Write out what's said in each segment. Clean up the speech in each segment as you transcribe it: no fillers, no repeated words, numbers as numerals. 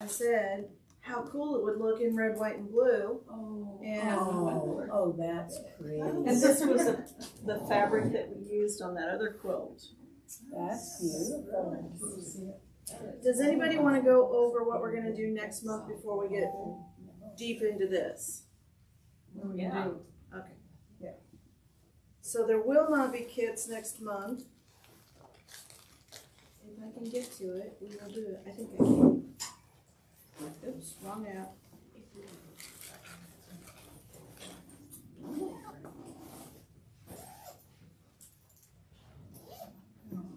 I said how cool it would look in red, white, and blue. Oh, Oh, that's pretty. and this was the fabric that we used on that other quilt. That's beautiful. Does anybody want to go over what we're going to do next month before we get deep into this? Yeah. Okay. Yeah. So there will not be kits next month. If I can get to it, we will do it. I think I can. Oops, wrong app.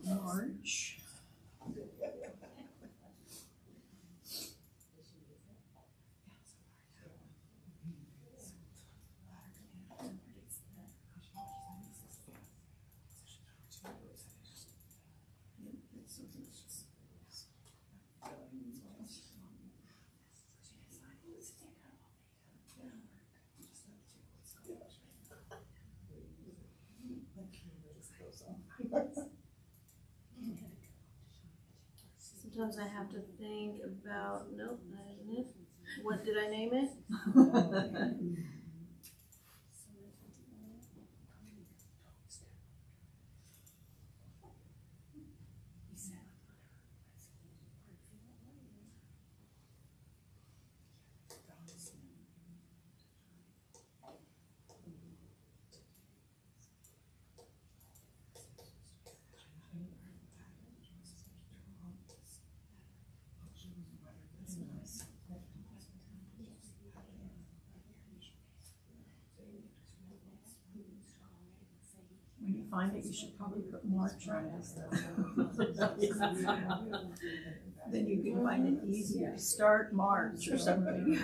March. Sometimes I have to think about, nope, that isn't it. What did I name it? When you find it, you should probably put March on it. Then you can find it easier. Start March or something.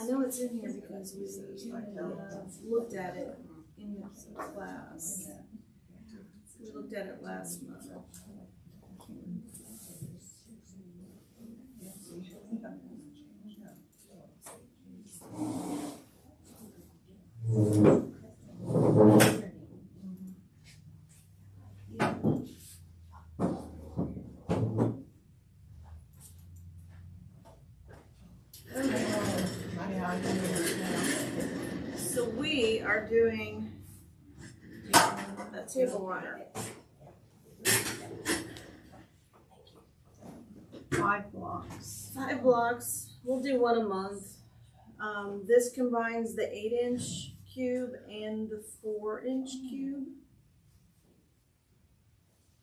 I know it's in here because we looked at it in the class. We looked at it last month. So we are doing a table runner. 5 blocks. 5 blocks. We'll do one a month. This combines the 8-inch cube and the 4-inch cube.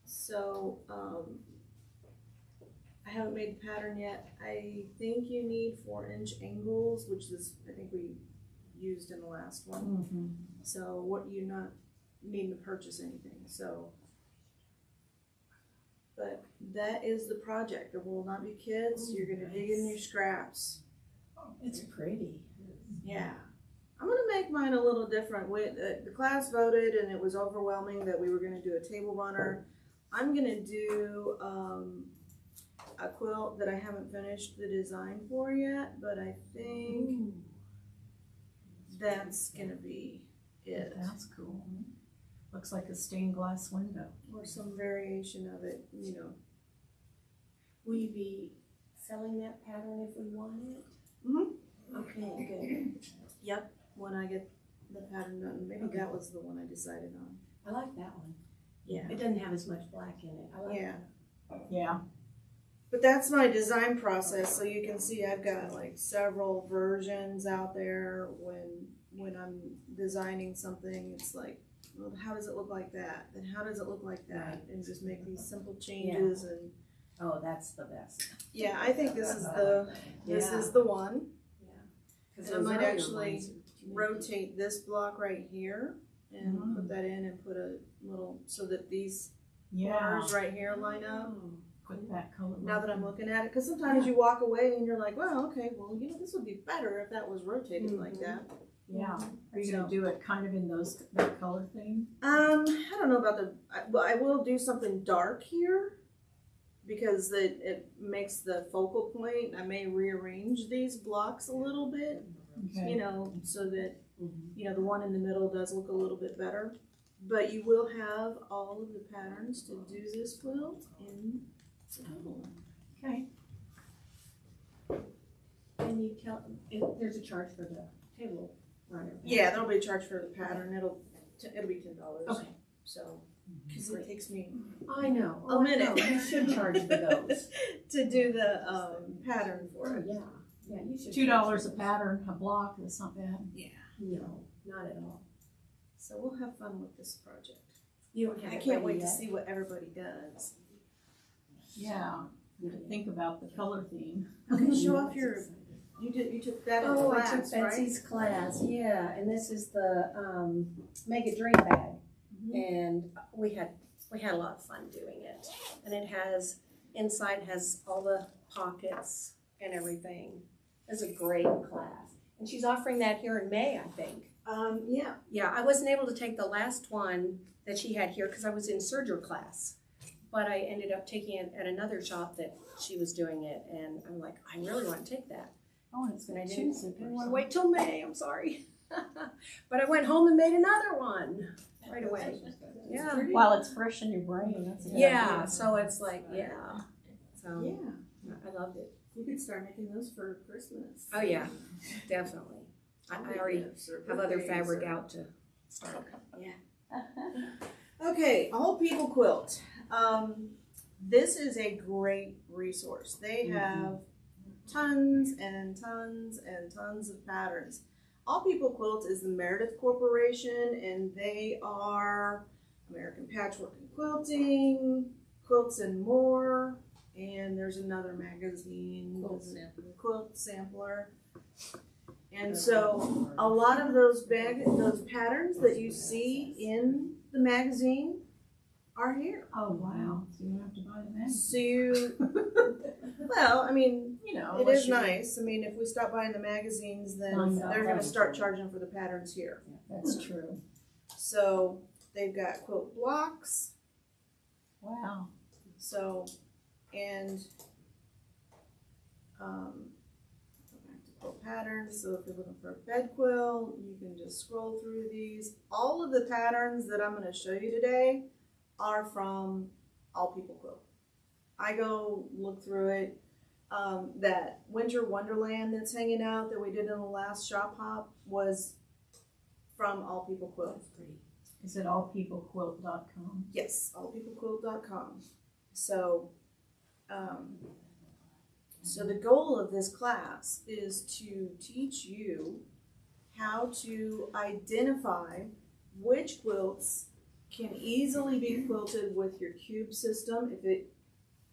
So I haven't made the pattern yet. I think you need 4-inch angles, which is I think we used in the last one. Mm-hmm. So what you're not needing to purchase anything. So, but that is the project. There will not be kids. You're gonna dig in your scraps. It's pretty. Yeah. I'm gonna make mine a little different. The class voted and it was overwhelming that we were gonna do a table runner. I'm gonna do a quilt that I haven't finished the design for yet, but I think that's gonna be it. That's cool. Looks like a stained glass window. Or some variation of it, you know. Will you be selling that pattern if we want it? Mm-hmm. Okay, good. Yep, when I get the pattern done. Maybe that was the one I decided on. I like that one. Yeah. It doesn't have as much black in it. I like Yeah. that. Yeah. But that's my design process, so you can see I've got like several versions out there. When I'm designing something, it's like, well, how does it look like that? Then how does it look like that? Right. And just make these simple changes and Oh, that's the best. yeah, I think this is the one. Yeah. And I might actually rotate this block right here and put that in and put a little so that these bars right here line up. Put that color. Now that I'm looking at it, because sometimes you walk away and you're like, well, okay, well, you know, this would be better if that was rotated like that. Yeah. Are you gonna do it kind of in that color theme? I don't know about well, I will do something dark here because it makes the focal point. I may rearrange these blocks a little bit, Okay. you know, so that, you know, the one in the middle does look a little bit better. But you will have all of the patterns to do this quilt in the total. Okay. And you tell, if there's a charge for the table runner. Yeah, there'll be a charge for the pattern. It'll be $10. Okay. So, because it takes me I know. A minute. I know. You should charge for those. to do the pattern for Oh, it. yeah. Yeah, you should. $2 a pattern, a block, that's not bad. Yeah. No, not at all. So we'll have fun with this project. You don't have I it can't ready wait to yet? see what everybody does. Yeah, Not yet. think about the color theme. Okay, show Yeah, off your. it's exciting. You took that in Oh, I class, took right? Betsy's class, yeah, and this is the Make a Dream Bag. And we had a lot of fun doing it. And it has, inside has all the pockets and everything. It's a great class. And she's offering that here in May, I think. Yeah. Yeah, I wasn't able to take the last one that she had here because I was in Serger class. But I ended up taking it at another shop that she was doing it. And I'm like, I really want to take that. Oh, and it's And I got didn't, two zippers. want to wait till May, I'm sorry. But I went home and made another one right away. Yeah. While it's fresh in your brain, that's a good Yeah, idea. so it's like, yeah. So Yeah. I loved it. You could start making those for Christmas. Oh, yeah, definitely. I already have other fabric out to start. Okay, All People Quilt. This is a great resource. They have tons and tons and tons of patterns. All People Quilt is the Meredith Corporation, and they are American Patchwork and Quilting, Quilts and More, and there's another magazine, Quilt Sampler. And so a lot of those patterns that you see in the magazine are here. Oh, wow, so you don't have to buy the magazine. So you, well, I mean, You know, it unless is you- nice. I mean, if we stop buying the magazines, then I know. they're gonna start charging for the patterns here. That's true. So they've got quilt blocks, Wow. so, and, go back to quilt patterns. So if you're looking for a bed quilt, you can just scroll through these. All of the patterns that I'm gonna show you today are from All People Quilt. I go look through it. That Winter Wonderland that's hanging out that we did in the last shop hop was from All People Quilt. Is it allpeoplequilt.com? Yes, allpeoplequilt.com. So, so the goal of this class is to teach you how to identify which quilts can easily be quilted with your cube system if it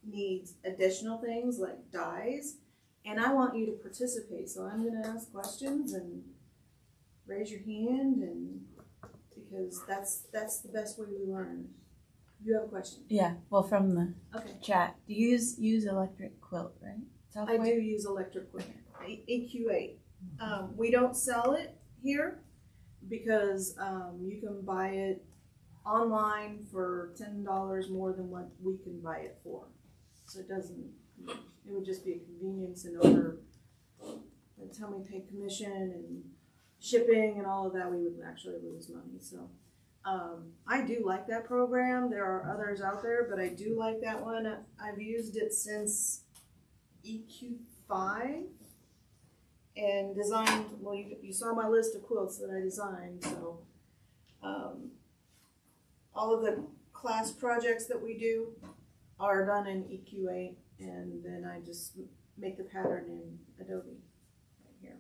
needs additional things like dies. And I want you to participate, so I'm going to ask questions and raise your hand, and because that's the best way we learn. You have a question? Yeah, well, from the Okay. chat, do you use electric quilt, right? I do use electric quilt, AccuQuilt. We don't sell it here because you can buy it online for $10 more than what we can buy it for. So it doesn't, it would just be a convenience and over, by the time we pay commission and shipping and all of that, we would actually lose money. So I do like that program. There are others out there, but I do like that one. I've used it since EQ5 and designed, well, you saw my list of quilts that I designed, so all of the class projects that we do are done in EQ8, and then I just make the pattern in Adobe right here.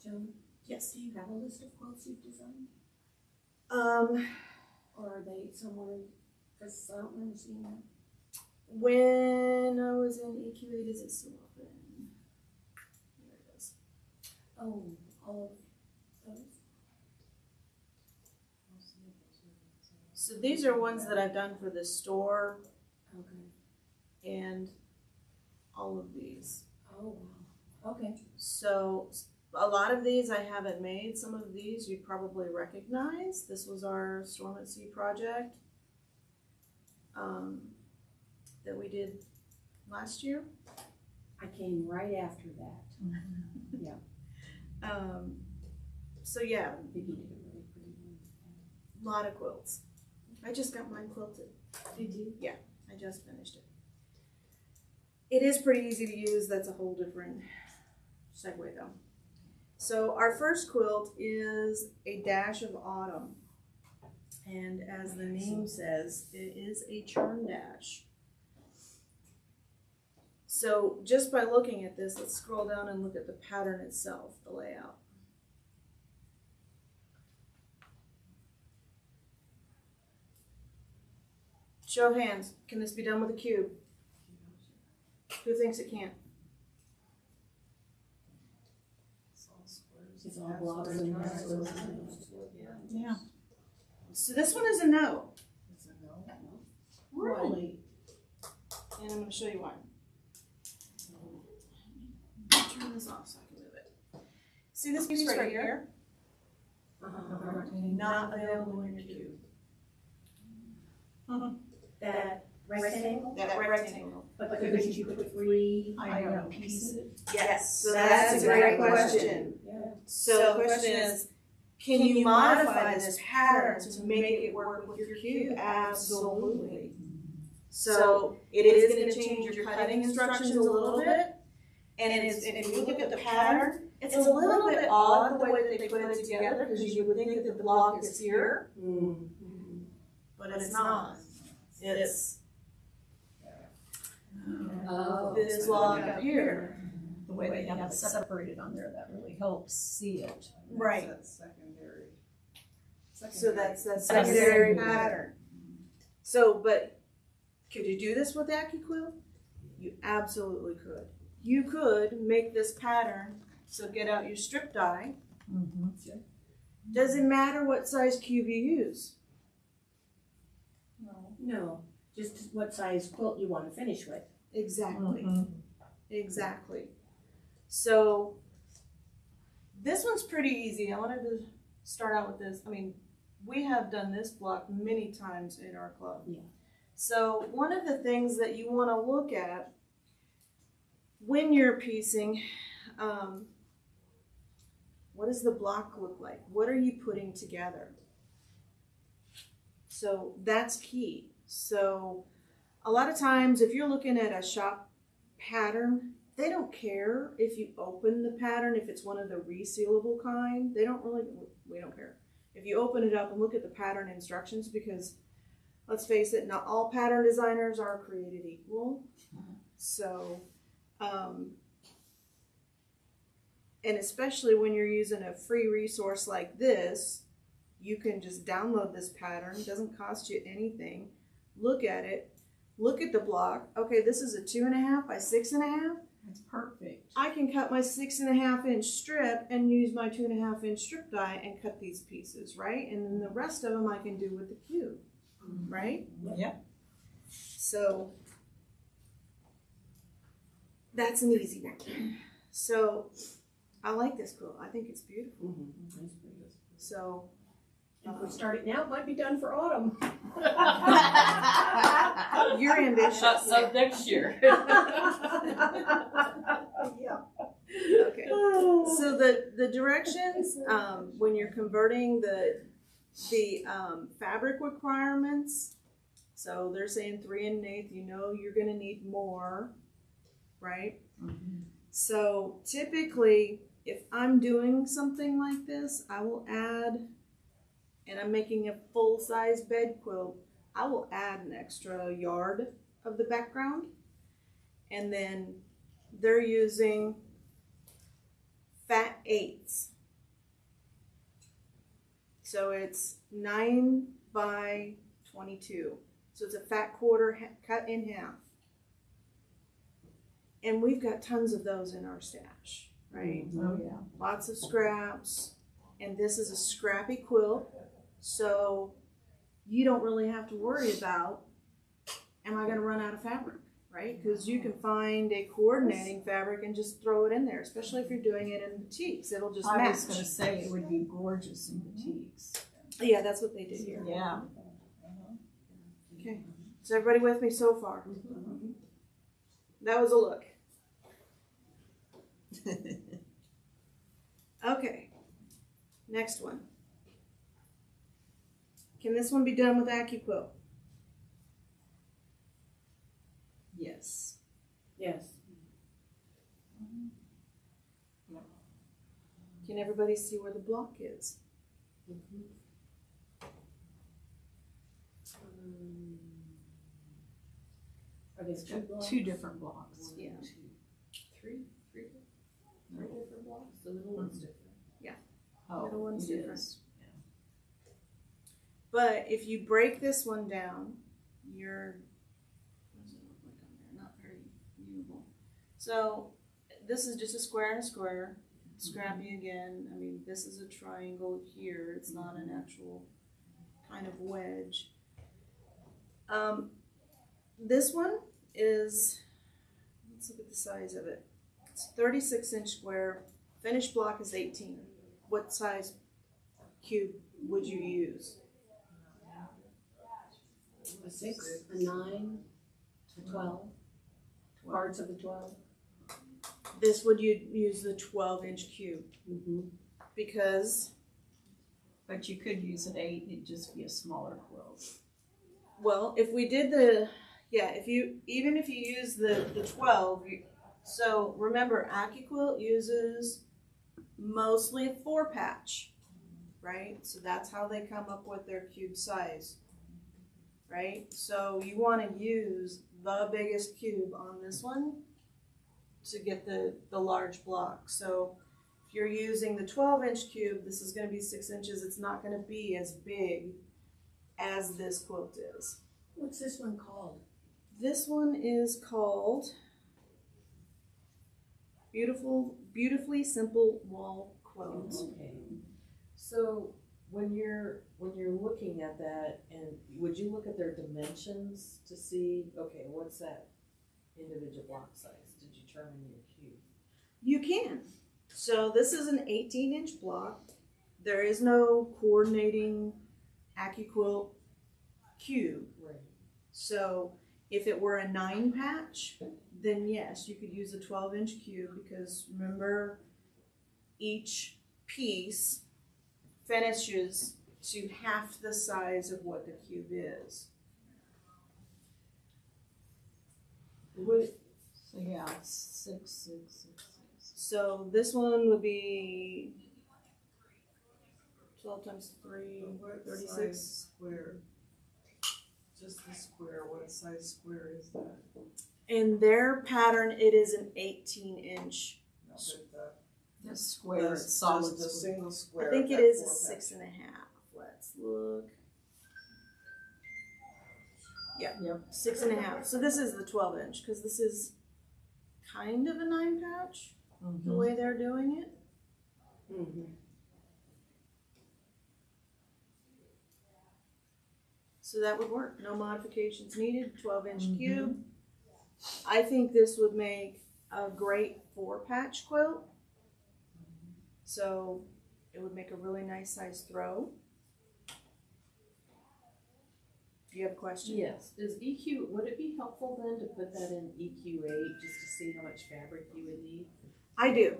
Joan, Yes. do you have a list of quilts you've designed? Or are they somewhere, because I don't remember seeing them. When I was in EQ8, is it still open? There it is. Oh, all of those? So these are ones that I've done for the store Okay. and all of these. Oh, wow. Okay. So a lot of these I haven't made. Some of these you'd probably recognize. This was our Storm at Sea project that we did last year. I came right after that. So yeah, Vicky did a really pretty one. a lot of quilts. I just got mine quilted. Did you? Yeah, I just finished it. It is pretty easy to use. That's a whole different segue though. So our first quilt is a dash of autumn. And as the name says, it is a churn dash. So just by looking at this, let's scroll down and look at the pattern itself, the layout. Show of hands, can this be done with a cube? Who thinks it can't? It's all blobs and muscles. Yeah. So this one is a no. Really? And I'm going to show you why. Turn this off so I can move it. See this piece right here? Not available in your cube. That rectangle? That rectangle. But could you put three? I gotta piece it. Yes, so that's a great question. Yeah. So the question is, can you modify this pattern to make it work with your cube? Absolutely. So it is going to change your cutting instructions a little bit. And if you look at the pattern, it's a little bit odd the way that they put it together because you would think that the block is here, but it's not. It's this block up here. The way they have it separated on there, that really helps see it. Right. Secondary. So that's that secondary pattern. So, but could you do this with AccuQuilt? You absolutely could. You could make this pattern, so get out your strip die. Doesn't matter what size cube you use. No, just what size quilt you want to finish with. Exactly. Exactly. So this one's pretty easy. I wanted to start out with this. I mean, we have done this block many times in our club. Yeah. So one of the things that you want to look at when you're piecing, what does the block look like? What are you putting together? So that's key. So a lot of times if you're looking at a shop pattern, they don't care if you open the pattern, if it's one of the resealable kind. They don't really, we don't care. If you open it up and look at the pattern instructions, because let's face it, not all pattern designers are created equal. So, and especially when you're using a free resource like this, you can just download this pattern. It doesn't cost you anything. Look at it. Look at the block. Okay, this is a 2.5 by 6.5. It's perfect. I can cut my 6.5 inch strip and use my 2.5 inch strip die and cut these pieces, right? And then the rest of them I can do with the cube, right? Yep. So that's an easy one. So I like this quilt. I think it's beautiful. So If we start it now, it might be done for autumn. you're ambitious. Of next year. Yeah. Okay. So the directions when you're converting the fabric requirements. So they're saying 3 1/8. You know you're going to need more, right? So typically, if I'm doing something like this, I will add, and I'm making a full-size bed quilt, I will add an extra yard of the background. And then they're using fat 8s. So it's 9 by 22. So it's a fat quarter cut in half. And we've got tons of those in our stash, right? Oh, yeah. Lots of scraps. And this is a scrappy quilt. So you don't really have to worry about, am I going to run out of fabric, right? Because you can find a coordinating fabric and just throw it in there, especially if you're doing it in batiks. It'll just I match. was gonna say it would be gorgeous in boutiques. Yeah, that's what they did here. Yeah. Okay. Is everybody with me so far? That was a look. Okay. Next one. Can this one be done with AccuQuilt? Yes. Yes. Can everybody see where the block is? Are these two blocks? Two different blocks. Yeah. Three different blocks, the middle one's different. Oh, Middle one's it different. is. But if you break this one down, what does it look like on there? Not very viewable. So this is just a square and a square. Scrappy again. I mean, this is a triangle here. It's not an actual kind of wedge. This one is, let's look at the size of it. It's 36-inch square. Finished block is 18. What size cube would you use? A 6, a 9, a 12. Parts of the 12. This would you use the 12-inch cube because, But you could use an 8, it'd just be a smaller quilt. well, if we did if you use the 12, so remember AccuQuilt uses mostly a 4-patch, right? So that's how they come up with their cube size, right? So you want to use the biggest cube on this one to get the large block. So if you're using the 12-inch cube, this is going to be 6 inches. It's not going to be as big as this quilt is. What's this one called? This one is called Beautifully Simple Wall Quilt. Okay. So when you're looking at that, and would you look at their dimensions to see, okay, what's that individual block size to determine your cube? You can. So this is an 18-inch block. There is no coordinating AccuQuilt cube. Right. So if it were a 9-patch, then yes, you could use a 12-inch cube because remember, each piece finishes to half the size of what the cube is. So yeah, 6, 6, 6, 6. So this one would be 12 times 3, What 36. size square? Just the square, what size square is that? In their pattern, it is an 18-inch. No, but The square, the, it's solid the square. single I square. think it that is a 4-patch. 6.5. Let's look. Yeah. Yep. 6.5. So this is the 12-inch because this is kind of a 9-patch Mm-hmm. the way they're doing it. So that would work. No modifications needed. 12-inch cube. I think this would make a great 4-patch quilt. So it would make a really nice size throw. Do you have a question? Yes. Would it be helpful then to put that in EQ8 just to see how much fabric you would need? I do.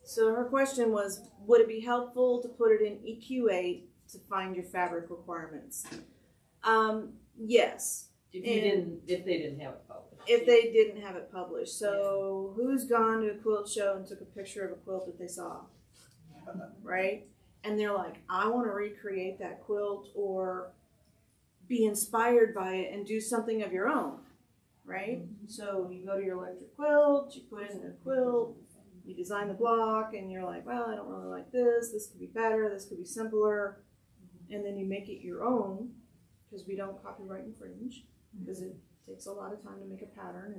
So her question was, would it be helpful to put it in EQ8 to find your fabric requirements? Yes, If they didn't have it published. if they didn't have it published. So who's gone to a quilt show and took a picture of a quilt that they saw, right? And they're like, I want to recreate that quilt or be inspired by it and do something of your own, right? So you go to your electric quilt, you put in the quilt, you design the block, and you're like, well, I don't really like this. This could be better. This could be simpler. And then you make it your own because we don't copyright infringe because it takes a lot of time to make a pattern.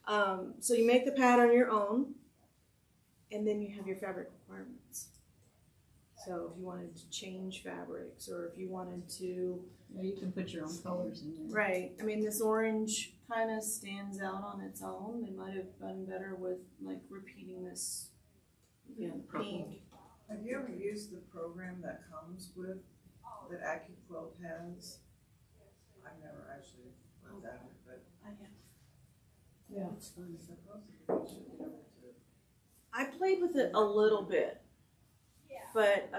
And so you make the pattern your own, and then you have your fabric requirements. So if you wanted to change fabrics or if you wanted to, Yeah, you can put your own colors in there. right, I mean, this orange kind of stands out on its own. They might have done better with like repeating this, pink. Have you ever used the program that comes with, that AccuQuilt has? I've never actually looked at it, but I have. Yeah. it's supposed to be should be able to. I played with it a little bit, but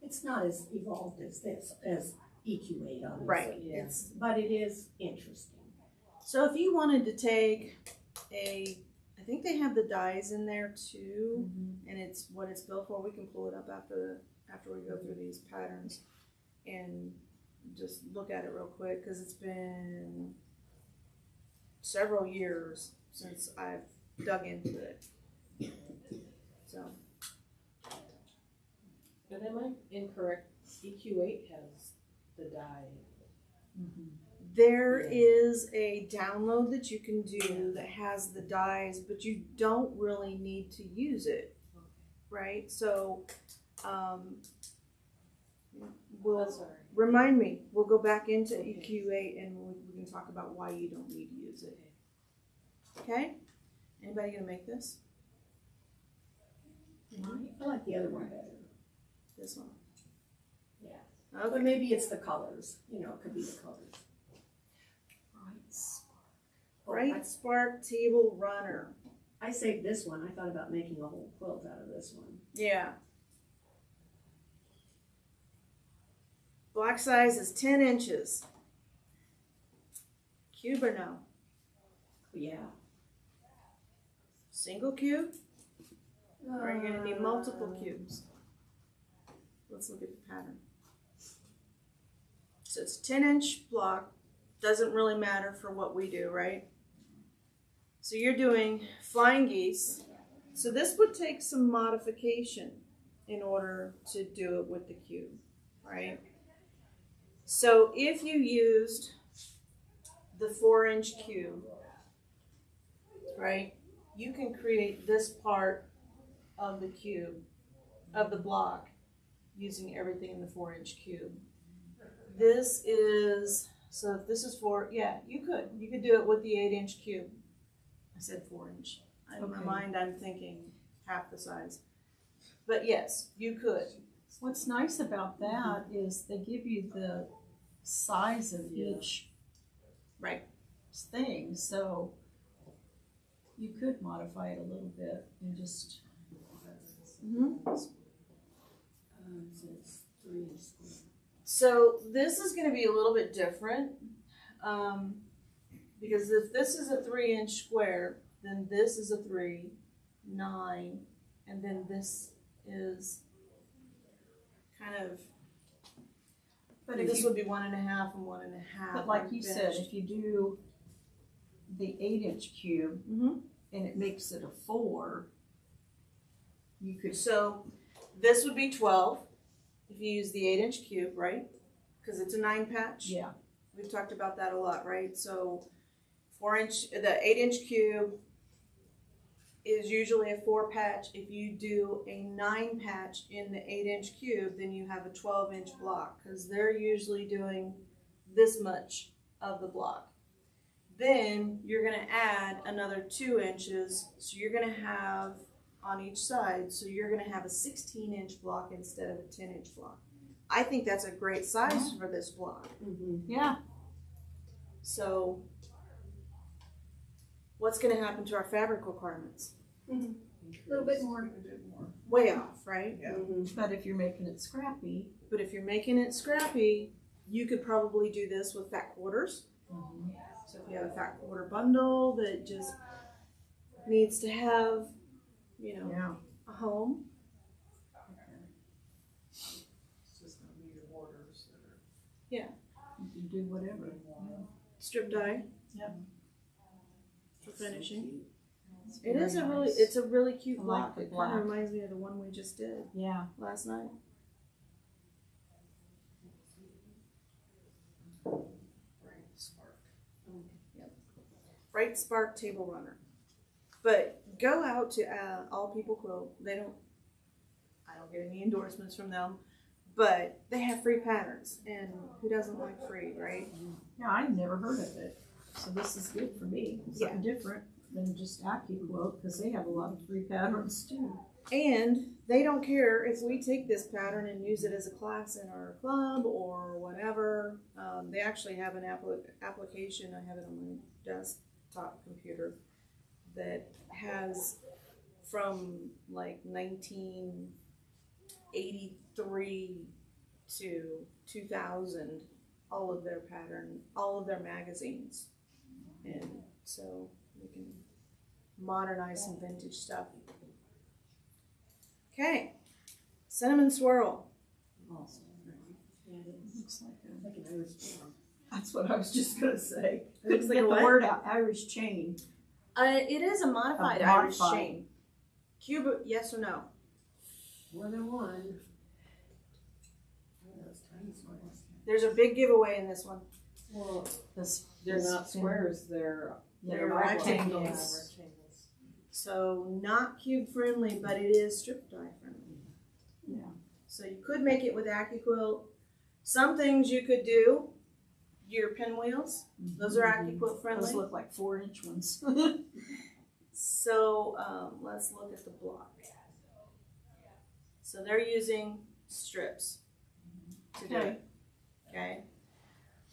It's not as evolved as this, as EQ8 obviously. Right. Yeah. But it is interesting. So if you wanted to take I think they have the dies in there too, and it's what it's built for. We can pull it up after we go through these patterns and just look at it real quick, because it's been several years since I've dug into it. So But am I incorrect? EQ8 has the die. there Yeah. is a download that you can do that has the dies, but you don't really need to use it, right? So, we'll That's all right. remind me. We'll go back into EQ8 and we can talk about why you don't need to use it. Okay? Anybody gonna make this? I like the other one better. This one? Yeah. Okay. But maybe it's the colors, you know, it could be the colors. Bright Spark Table Runner. I saved this one. I thought about making a whole quilt out of this one. Yeah. Block size is 10 inches. Cube or no? Yeah. Single cube? Or are you going to need multiple cubes? Let's look at the pattern. So it's 10-inch block. Doesn't really matter for what we do, right? So you're doing flying geese. So this would take some modification in order to do it with the cube, right? So if you used the 4-inch cube, right, you can create this part of the cube, of the block, using everything in the 4-inch cube. This is, so if this is 4, yeah, you could do it with the 8-inch cube. I said 4-inch. In my mind, I'm thinking half the size. But yes, you could. What's nice about that is they give you the size of each Right. thing, so you could modify it a little bit and just. Mm-hmm. So it's 3 square. So this is going to be a little bit different, because if this is a 3-inch square, then this is a 3, 9, and then this is kind of. But if this you, would be 1.5 and 1.5. but like you said, if you do the 8-inch cube Mm-hmm. and it makes it a 4, you could. So this would be 12 if you use the 8-inch cube, right? Because it's a 9 patch. Yeah. We've talked about that a lot, right? So the 8-inch cube is usually a 4 patch. If you do a 9 patch in the 8-inch cube, then you have a 12-inch block, because they're usually doing this much of the block. Then you're gonna add another 2 inches, so you're gonna have on each side, so you're gonna have a 16-inch block instead of a 10-inch block. I think that's a great size for this block. Yeah. So what's gonna happen to our fabric requirements? A little bit more. Way off, right? Yeah. But if you're making it scrappy, But if you're making it scrappy, you could probably do this with fat quarters. So if you have a fat quarter bundle that just needs to have, you know, yeah. a home. It's just gonna be your borders that are. You can do whatever. Strip dye. Yep. For finishing. It's It is very a really, nice. it's a really cute I like block. the It kind black. of reminds me of the one we just did Yeah. last night. Bright Spark Table Runner. But go out to All People Quilt. I don't get any endorsements from them, but they have free patterns, and who doesn't like free, right? Yeah, I'd never heard of it, so this is good for me. Something different than just AccuQuilt, because they have a lot of free patterns too. And they don't care if we take this pattern and use it as a class in our club or whatever. They actually have an application. I have it on my desktop computer that has from like 1980 '83 to 2000, all of their magazines. And so we can modernize some vintage stuff. Okay, cinnamon swirl. Looks like an Irish chain. That's what I was just gonna say. Looks like Get a the what? word out, Irish chain. It is a modified A Irish modified. chain. Cuba, yes or no? More than one. Those tiny squares. There's a big giveaway in this one. Well, This, they're not squares, they're They're rectangles. rectangles. So not cube friendly, but it is strip die friendly. Yeah. So you could make it with AccuQuilt. Some things you could do, your pinwheels, those are AccuQuilt friendly. Those look like 4-inch ones. So let's look at the block. So they're using strips to do it. Okay.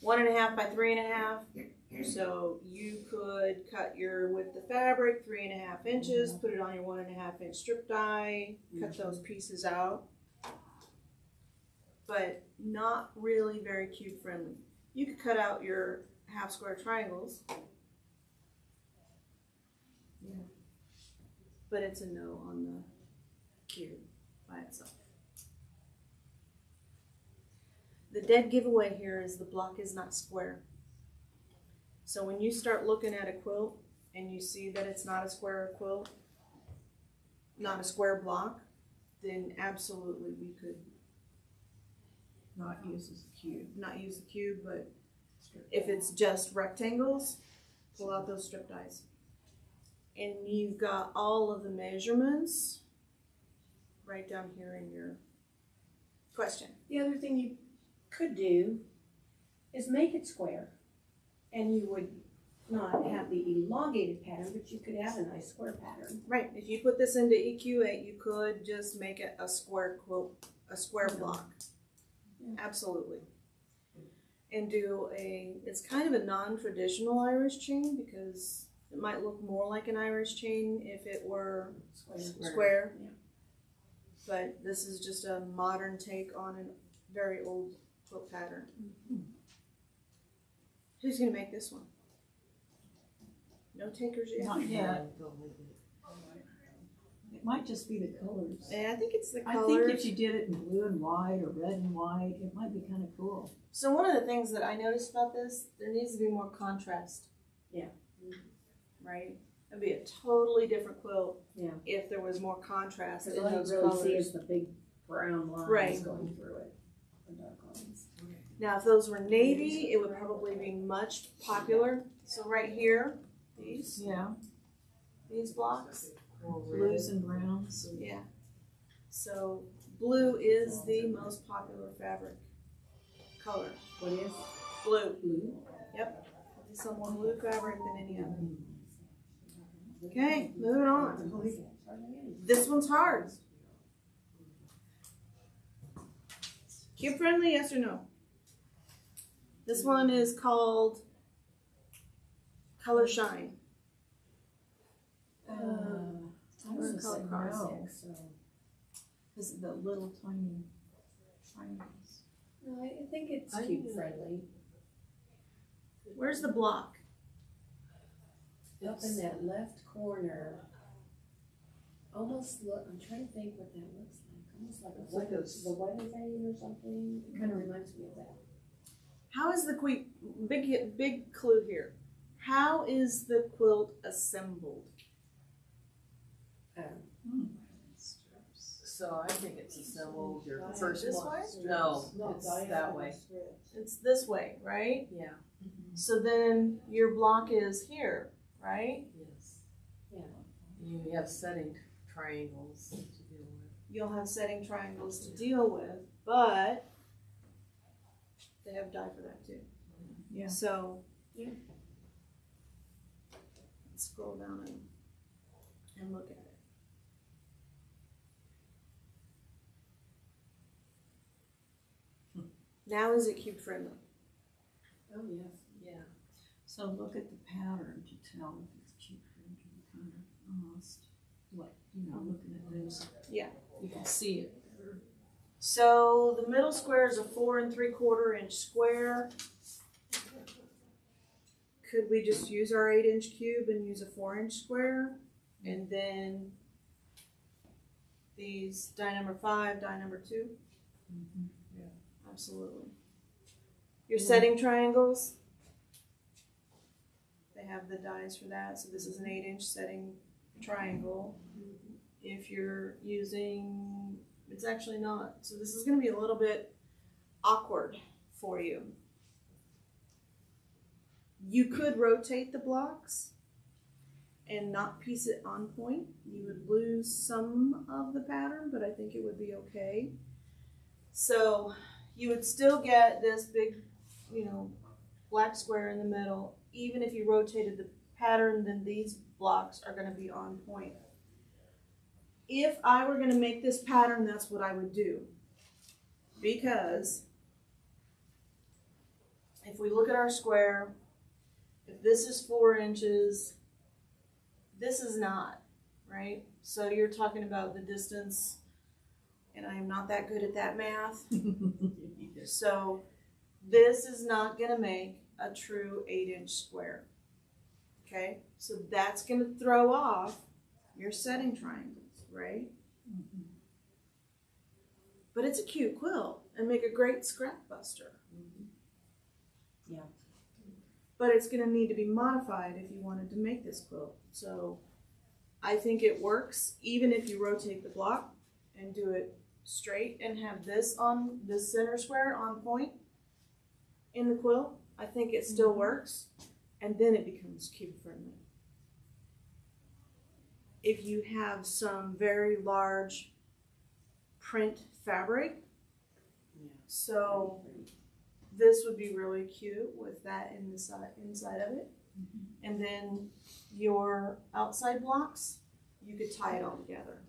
1.5 by 3.5. So you could cut your width of fabric 3.5 inches, put it on your 1.5 inch strip die, cut those pieces out. But not really very cube friendly. You could cut out your half square triangles. But it's a no on the cube by itself. The dead giveaway here is the block is not square. So when you start looking at a quilt and you see that it's not a square quilt, not a square block, then absolutely we could Not used as a cube. not use the cube, but if it's just rectangles, pull out those strip dies. And you've got all of the measurements right down here in your question. The other thing you could do is make it square. And you would not have the elongated pattern, but you could add a nice square pattern. Right, if you put this into EQ8, you could just make it a square quilt, a square block. Absolutely. And do it's kind of a non-traditional Irish chain because it might look more like an Irish chain if it were square. Yeah. But this is just a modern take on a very old quilt pattern. Who's gonna make this one? No takers yet? Not yet. It might just be the colors. Yeah, I think it's the I colors. think if you did it in blue and white or red and white, it might be kind of cool. So one of the things that I noticed about this, there needs to be more contrast. Yeah. Right? It'd be a totally different quilt Yeah. if there was more contrast Because in all you those really colors. see is the big brown lines Right. going through it. The dark lines. Now, if those were navy, it would probably be much popular. So right here, these blocks, Blues and browns. yeah. So blue is the most popular fabric color. What is? Blue. Blue. Yep. Some more blue fabric than any other. Okay, moving on. This one's hard. Cube friendly, yes or no? This one is called Color Shine. I Or would color say cross. no. Because of the little tiny triangles. No, I think it's I cube think- friendly. Where's the block? Up in that left corner. Almost look, I'm trying to think what that looks like. Almost like It's like a s- the wedding vein or something. It kind of reminds me of that. How is the big clue here? How is the quilt assembled? So I think it's assembled your Is it first this one. way? No, it's that way. It's this way, right? Yeah. So then your block is here, right? Yes. Yeah. You have setting triangles to deal with. You'll have setting triangles to deal with, but they have die for that too. Yeah. So, Yeah. let's scroll down and look at it. Now is it cube friendly? Oh, yes. Yeah. So look at the pattern to tell if it's cheap fringe or kind of almost like, looking at this. Yeah. You can see it. So the middle square is a 4 3/4 inch square. Could we just use our 8-inch cube and use a 4-inch square? And then these die number 5, die number 2? Yeah. Absolutely. Your setting triangles, they have the dies for that. So this is an 8-inch setting triangle. If you're using, it's actually not. So this is going to be a little bit awkward for you. You could rotate the blocks and not piece it on point. You would lose some of the pattern, but I think it would be okay. So you would still get this big, black square in the middle. Even if you rotated the pattern, then these blocks are going to be on point. If I were going to make this pattern, that's what I would do. Because if we look at our square, if this is 4 inches, this is not, right? So you're talking about the distance, and I am not that good at that math. So this is not going to make a true 8-inch square. Okay? So that's going to throw off your setting triangles, right? But it's a cute quilt and make a great scrap buster. Yeah. But it's going to need to be modified if you wanted to make this quilt. So I think it works even if you rotate the block and do it straight and have this on this center square on point in the quilt. I think it still works, and then it becomes cube friendly. If you have some very large print fabric, so this would be really cute with that inside of it. And then your outside blocks, you could tie it all together.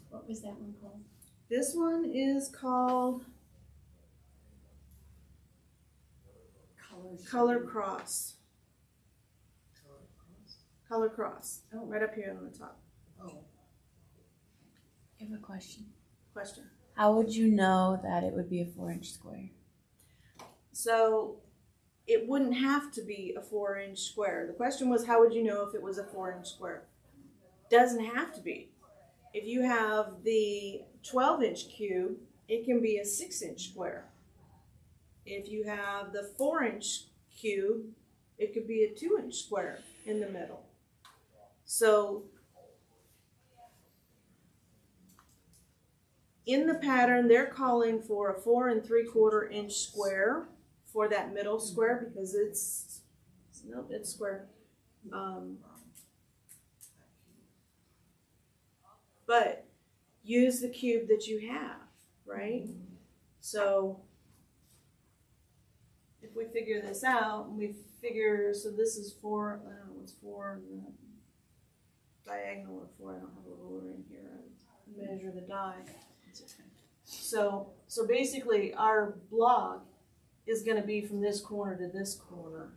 What was that one called? This one is called Color Cross. Color Cross. Oh. Right up here on the top. Oh, I have a question. Question. How would you know that it would be a 4-inch square? So it wouldn't have to be a 4-inch square. The question was, how would you know if it was a 4-inch square? Doesn't have to be. If you have the 12-inch cube, it can be a 6-inch square. If you have the 4-inch cube, it could be a 2-inch square in the middle. So in the pattern, they're calling for a 4 3/4 inch square for that middle square because it's square. But use the cube that you have, right? So if we figure this out, and so this is 4, I don't know what's 4, diagonal of 4, I don't have a ruler in here, I measure the die. So basically our block is gonna be from this corner to this corner.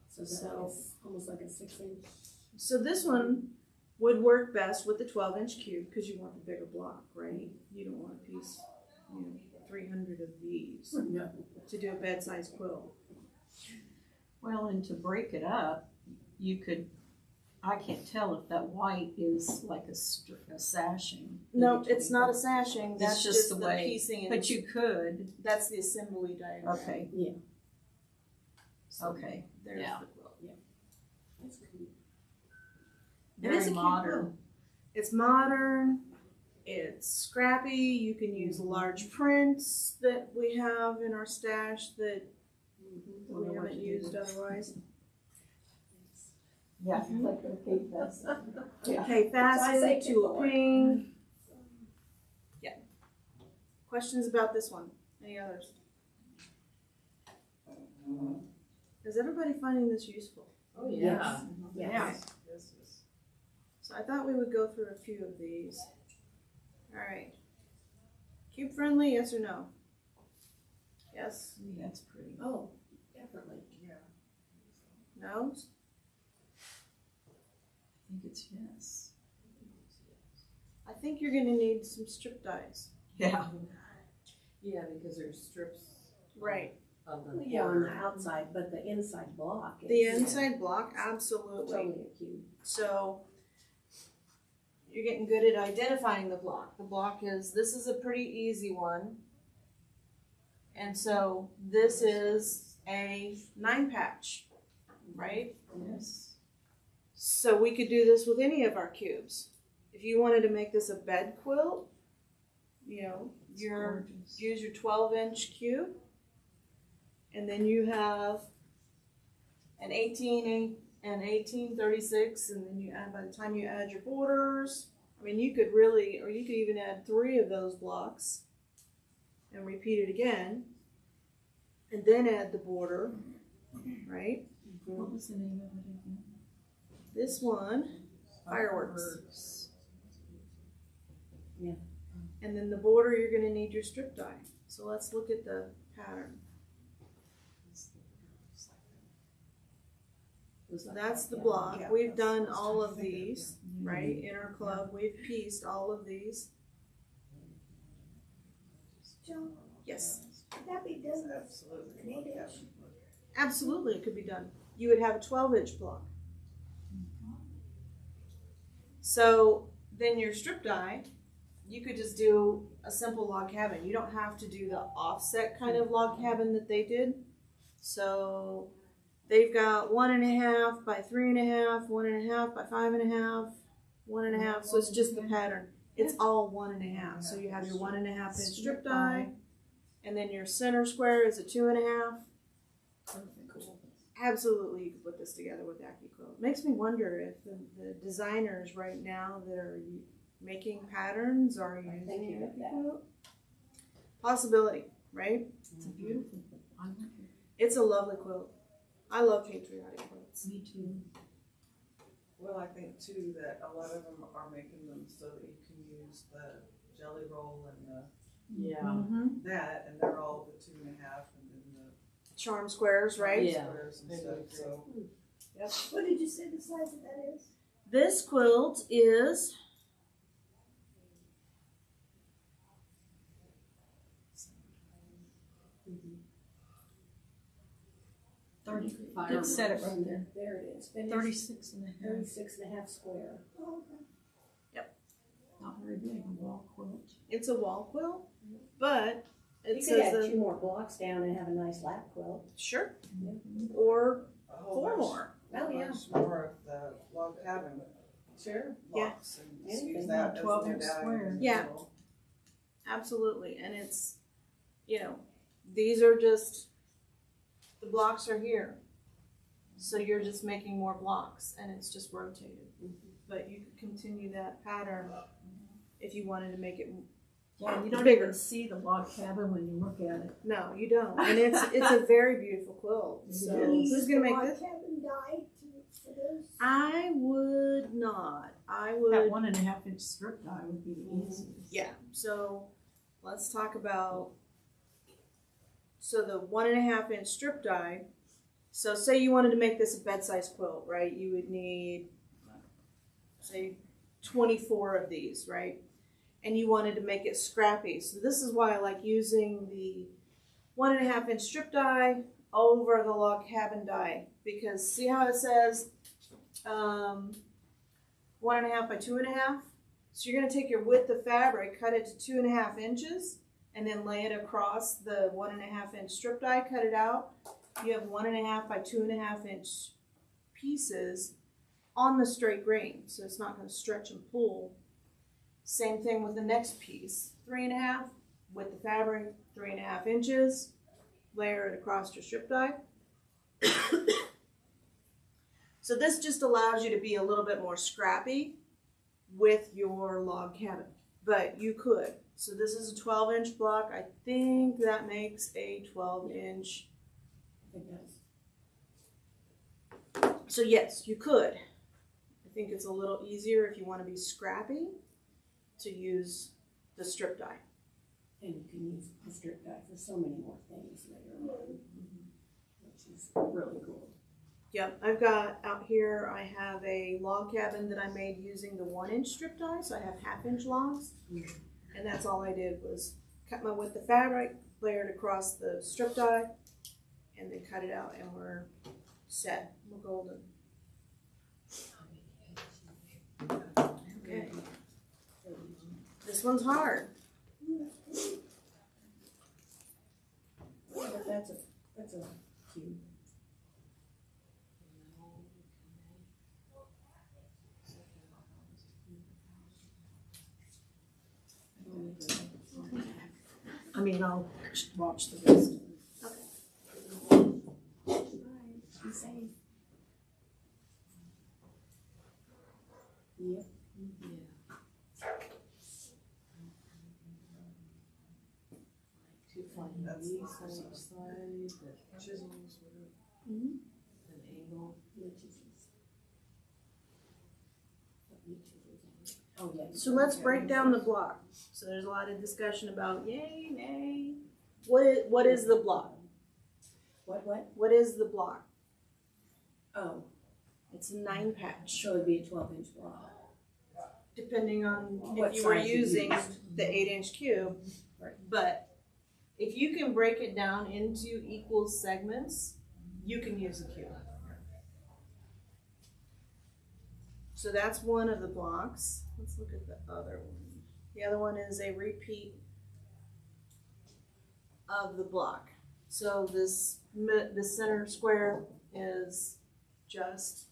So almost like a 6-inch. So this one would work best with the 12-inch cube because you want the bigger block, right? You don't want a piece, 300 of these to do a bed-size quilt. Well, and to break it up, I can't tell if that white is like a sashing. No, it's not a sashing. It's That's just just the the way- piecing. And But you could, that's the assembly diagram. okay, Yeah. So okay, there's yeah. the quilt. That's cool. And it's very a cute modern. quilt. It's modern. It's scrappy. You can use large prints that we have in our stash that we haven't used otherwise. Yeah. Like a cake vest. Yeah. Okay, So I say fasten, tulip Lord. pink. Yeah. Questions about this one? Any others? Is everybody finding this useful? Oh, yeah. Yeah. This is. So I thought we would go through a few of these. All right. Cube friendly, yes or no? Yes? That's pretty. Oh, definitely. yeah. No? I think it's yes. I think you're gonna need some strip dies. Yeah. Yeah, because there's strips. Right. Of the. Yeah, on the outside, but the inside block is. The inside block, absolutely. Totally a cube. So you're getting good at identifying the block. The block this is a pretty easy one. And so this is a 9-patch, right? Yes. So we could do this with any of our cubes. If you wanted to make this a bed quilt, you know, use your 12-inch cube, and then you have an 1836, and then you add, by the time you add your borders, I mean, you could really, or you could even add 3 of those blocks and repeat it again, and then add the border, right? What was the name of it again? This one, fireworks. Yeah. And then the border, you're gonna need your strip die. So let's look at the pattern. So that's the block. We've done all of these, right? In our club, we've pieced all of these. Joan, Yes, could that be done? Absolutely. An 8-inch? absolutely, it could be done. You would have a 12-inch block. So then your strip die, you could just do a simple log cabin. You don't have to do the offset kind of log cabin that they did. So they've got 1.5 by 3.5, 1.5 by 5.5, 1.5. So it's just the pattern. It's all 1.5. So you have your 1.5-inch strip die, and then your center square is a 2.5. Absolutely, you could put this together with AccuQuilt. Makes me wonder if the designers right now that are making patterns are using AccuQuilt. Possibility, right? It's a beautiful book. I like it. It's a lovely quilt. I love patriotic quilts. Me too. Well, I think too that a lot of them are making them so that you can use the jelly roll and Yeah. Mm-hmm. that, and they're all the 2.5 and then the Charm squares, right? Yeah. squares and stuff, so. What did you say the size of that is? This quilt is 35. It said it right there. There it is. Finished. 36 and a half. 36.5 square. Oh, okay. Not very big, a wall quilt. it's a wall quilt, but it You could says add 2 more blocks down and have a nice lap quilt. sure, or A whole 4 bunch- more. Oh, a yeah. bunch more of the log cabin Sure. Yeah. blocks and just Anything. use that as 12-inch their die. square. Yeah. Absolutely, and it's, you know, these are just, the blocks are here. So you're just making more blocks and it's just rotated. But you could continue that pattern if you wanted to make it, Yeah, you don't Bigger. even see the log cabin when you look at it. no, you don't. And it's a very beautiful quilt. So who's gonna make this? Cabin die for this? I would not. I That would, 1.5-inch strip die would be the easiest. yeah. So let's talk about, so the 1.5-inch strip die. So say you wanted to make this a bed-size quilt, right? You would need, say, 24 of these, right? And you wanted to make it scrappy. So this is why I like using the 1.5-inch strip die over the log cabin die. Because see how it says 1.5 by 2.5? So you're gonna take your width of fabric, cut it to 2.5 inches, and then lay it across the 1.5-inch strip die, cut it out. You have 1.5 by 2.5 inch pieces on the straight grain, so it's not going to stretch and pull. Same thing with the next piece, 3.5 with the fabric, 3.5 inches, layer it across your strip die. So this just allows you to be a little bit more scrappy with your log cabin, but you could. So this is a 12-inch block. I think that makes a 12-inch. So yes, you could. I think it's a little easier if you want to be scrappy to use the strip die. And you can use the strip die for so many more things later on, which is really cool. Yep, I've got out here, I have a log cabin that I made using the 1-inch strip die, so I have 1/2-inch logs. And that's all I did was cut my width of fabric, layered across the strip die, and then cut it out, and we're set. We're golden. Okay. This one's hard. But that's a cube. I mean, I'll watch the rest. Be safe. Yep. Two fine That's knees the on each side, the Chisels, whatever. an angle. Oh, yeah. So let's break down the block. So there's a lot of discussion about yay, nay. What is the block? What? What is the block? Oh, It's a 9 patch. so it'd be a 12-inch block. Depending on What if you were size you using used. the 8-inch cube. Right. But if you can break it down into equal segments, you can use a cube. So that's one of the blocks. Let's look at the other one. The other one is a repeat of the block. So this center square is just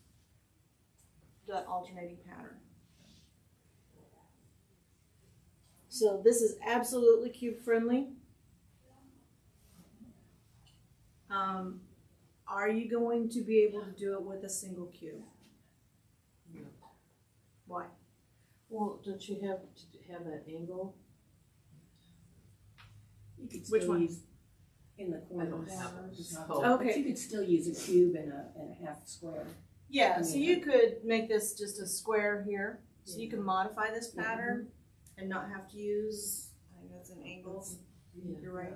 the alternating pattern. So this is absolutely cube friendly. Are you going to be able to do it with a single cube? No. Why? Well, don't you have to have that angle? You could Which still one? use in the I corners. don't have one. But Okay. you could still use a cube and a half square. Yeah, so you could make this just a square here. So you can modify this pattern and not have to use, I think that's an angle. Yeah. You're right.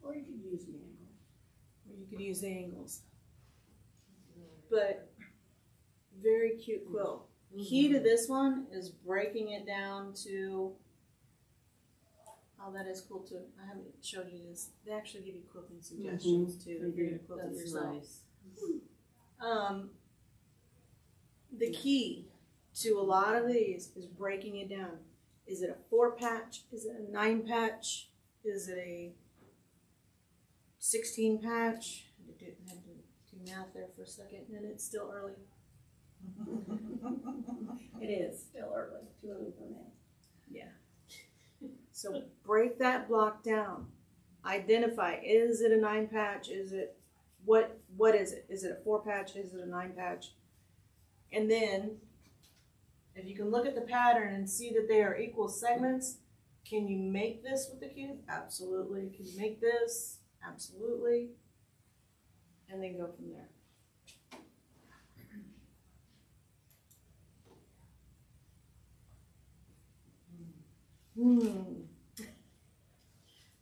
Or you could use the angle. Or you could use the angles. But very cute quilt. Key to this one is breaking it down to, oh, that is cool too. I haven't showed you this. They actually give you quilting suggestions too, if you're gonna quilt it That's yourself. nice. The key to a lot of these is breaking it down. Is it a 4 patch? Is it a 9 patch? Is it a 16 patch? I had to do math there for a second, and it's still early. It is still early, too early for me. So break that block down. Identify, is it a 9 patch? Is it, what is it? Is it a 4 patch? Is it a 9 patch? And then, if you can look at the pattern and see that they are equal segments, can you make this with the cube? Absolutely. Can you make this? Absolutely. And then go from there.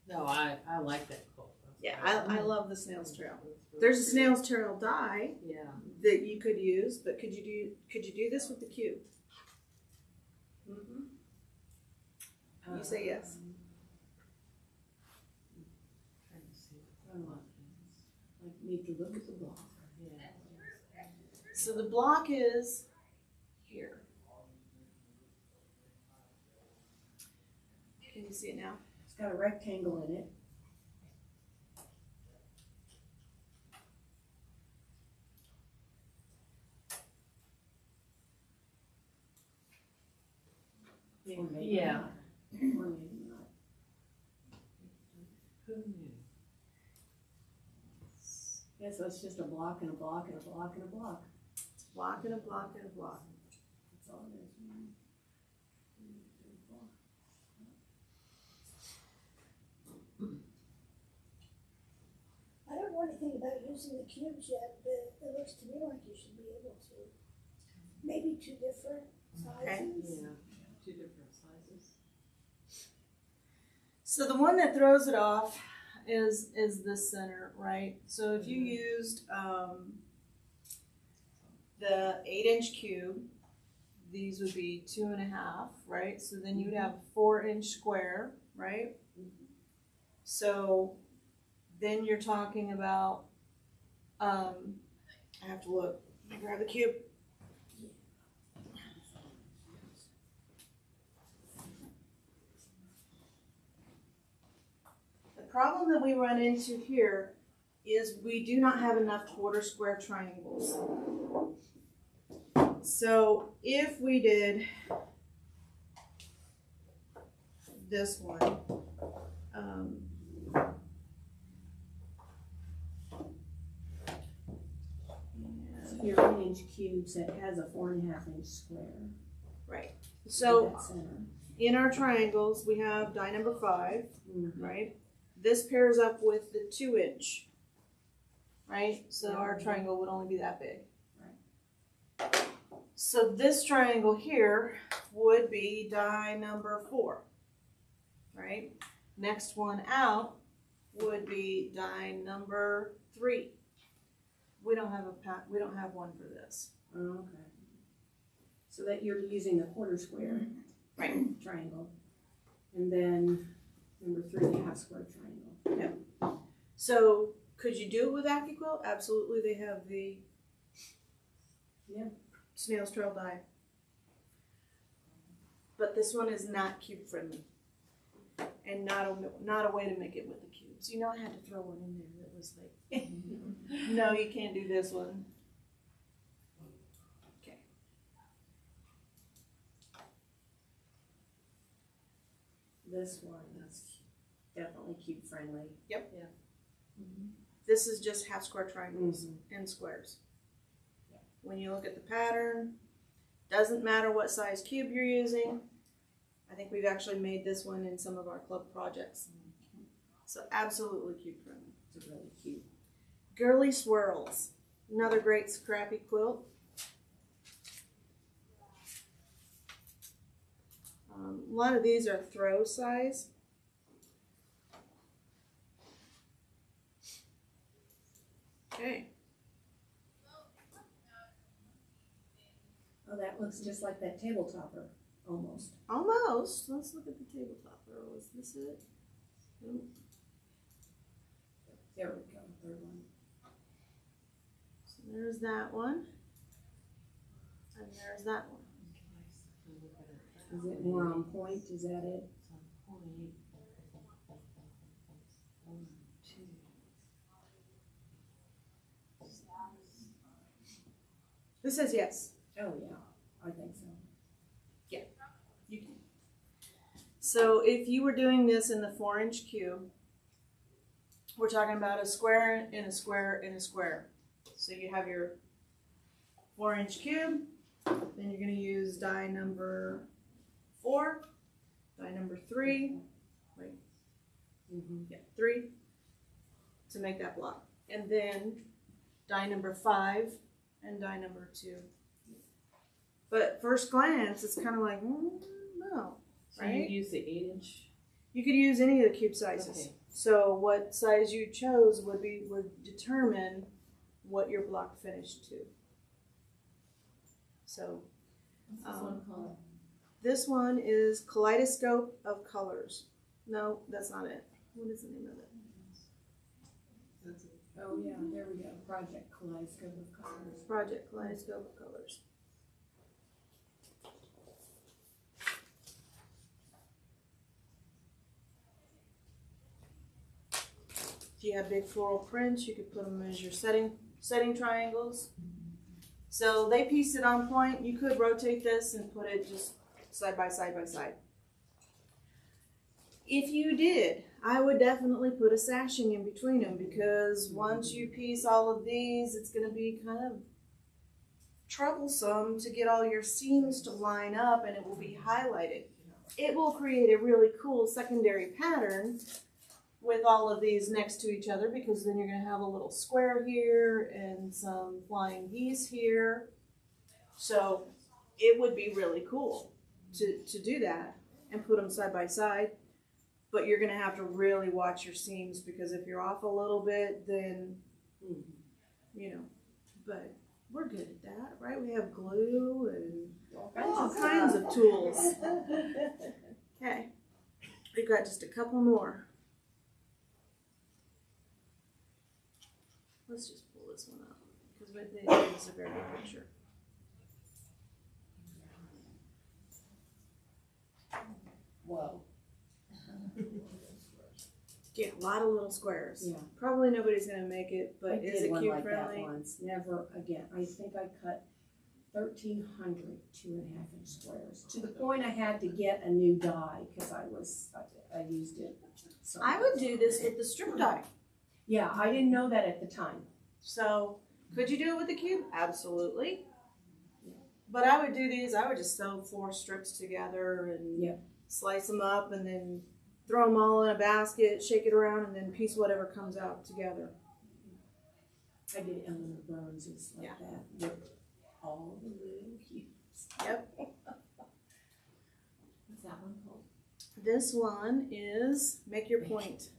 No, I like that quilt. Yeah, I love the snail's trail. There's a snail's trail die Yeah. that you could use, but could you do this with the cube? You say yes. Trying to see Oh. what I need to look at the block. yeah. So the block is here. Can you see it now? It's got a rectangle in it. Or maybe Yeah. not. Or maybe not. Who knew? Yeah, so it's just a block and a block and a block and a block. It's a block and a block and a block. That's all it is. I don't know anything about using the cubes yet, but it looks to me like you should be able to. Maybe 2 different sizes. Yeah. Two different sizes. So the one that throws it off is this center, right? So if you used the 8-inch cube, these would be 2.5, right? So then you would have a 4-inch square, right? So then you're talking about, I have to look, let me grab the cube. The problem that we run into here is we do not have enough quarter square triangles. So if we did this one, Your 1-inch cubes that has a 4.5-inch square. right. in So that center. in our triangles, we have die number 5, Mhm. right? This pairs up with the 2-inch, right? So our triangle would only be that big. Right. So this triangle here would be die number 4, right? Next one out would be die number 3. We don't have we don't have one for this. Oh, okay. So that you're using the quarter square. Right. Triangle. And then number 3, the half square triangle. So could you do it with AccuQuilt? Absolutely. They have the snail's trail die. But this one is not cube friendly. And not a way to make it with the cubes. You know, I had to throw one in there that was like, no, you can't do this one. Okay. This one is definitely cube friendly. This is just half square triangles and squares. When you look at the pattern, doesn't matter what size cube you're using. I think we've actually made this one in some of our club projects. So absolutely cube friendly. It's really cute. Girly Swirls, another great scrappy quilt. A lot of these are throw size. Okay. Oh, that looks just like that table topper, almost. Almost. Let's look at the tabletop. Or was this it? Nope. There we go, third one. So there's that one. And there's that one. Is it more on point? Is that it? This says yes. Oh, yeah, I think so. You can. So if you were doing this in the 4-inch cube, we're talking about a square in a square in a square. So you have your 4-inch cube, then you're going to use die number 4, die number 3, wait, yeah, 3 to make that block. And then die number 5 and die number 2. But first glance, it's kind of like, no, So right? you use the 8-inch? You could use any of the cube sizes. Okay. So what size you chose would determine what your block finished to. So What's this one called? this one is Kaleidoscope of Colors. No, that's not it. What is the name of it? Oh, yeah, there we go. Project Kaleidoscope of Colors. Project Kaleidoscope of Colors. If you have big floral prints, you could put them as your setting triangles. So they pieced it on point. You could rotate this and put it just side by side by side. If you did, I would definitely put a sashing in between them, because once you piece all of these, it's going to be kind of troublesome to get all your seams to line up, and it will be highlighted. It will create a really cool secondary pattern with all of these next to each other, because then you're going to have a little square here and some flying geese here. So it would be really cool to do that and put them side by side. But you're going to have to really watch your seams, because if you're off a little bit, then, you know, but we're good at that, right? We have glue and All kinds of tools. Okay, we've got just a couple more. Let's just pull this one up because I think it's a very good picture. Whoa. Yeah, a lot of little squares. Yeah. Probably nobody's gonna make it, but I is did it one cube like friendly? that once. Never again. I think I cut 1,300 2.5-inch squares to the point I had to get a new die because I used it. So I would do this with the strip die. Yeah, I didn't know that at the time. So, could you do it with the cube? Absolutely. But I would do these, I would just sew 4 strips together and Yep. slice them up and then throw them all in a basket, shake it around, and then piece whatever comes out together. I did Eleanor Burns's like Yeah. that with all the little cubes. Yep. What's that one called? This one is Make Your Point.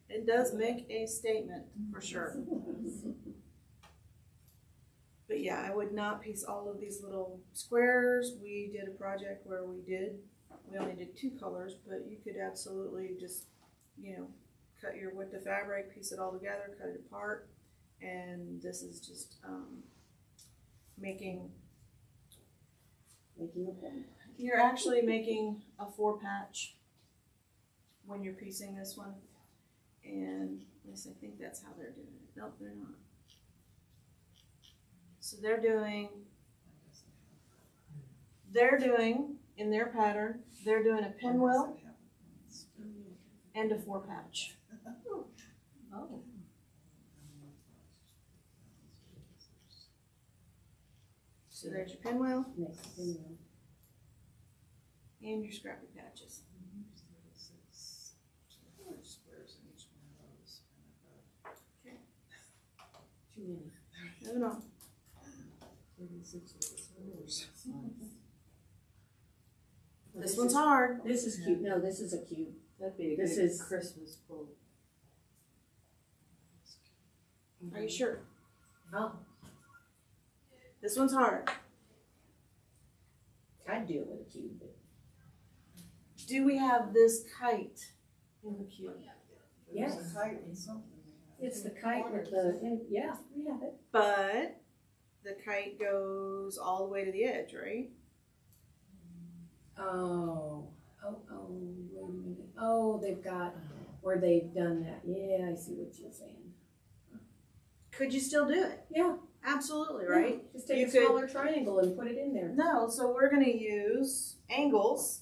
It does make a statement, for sure. But yeah, I would not piece all of these little squares. We did a project where we only did 2 colors, but you could absolutely just, cut with the fabric, piece it all together, cut it apart. And this is just making A point. You're actually making a 4-patch when you're piecing this one. And at least I think that's how they're doing it. Nope, they're not. So they're doing in their pattern, they're doing a pinwheel and a 4-patch. Oh. So there's your pinwheel Next thing. and your scrappy patches. Too many. Moving on. This one's hard. This is cute. No, this is a cube. That'd be a This good is- Christmas quote. Are you sure? Oh, This one's hard. I'd do it with a cube. But Do we have this kite in the cube? yes, There's a kite and something. it's the kite with the, yeah, we have it. But the kite goes all the way to the edge, right? Oh, wait a minute. Oh, they've got, where they've done that. Yeah, I see what you're saying. Could you still do it? Yeah. Absolutely, right? Yeah, just take You a could- smaller triangle and put it in there. No, so we're gonna use angles.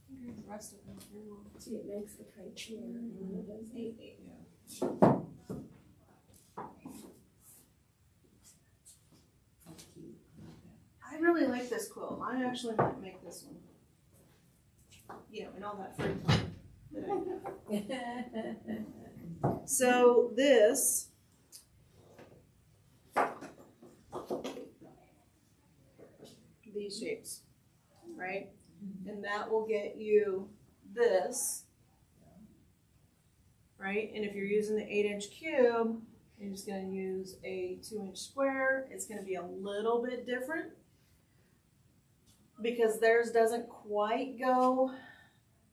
The rest of them here will- See, it makes the kite here. and it does it. I really like this quilt. I actually might make this one. In all that free time that I have. So this these shapes, right? And that will get you this, right? And if you're using the 8-inch cube, you're just gonna use a 2-inch square. It's gonna be a little bit different because theirs doesn't quite go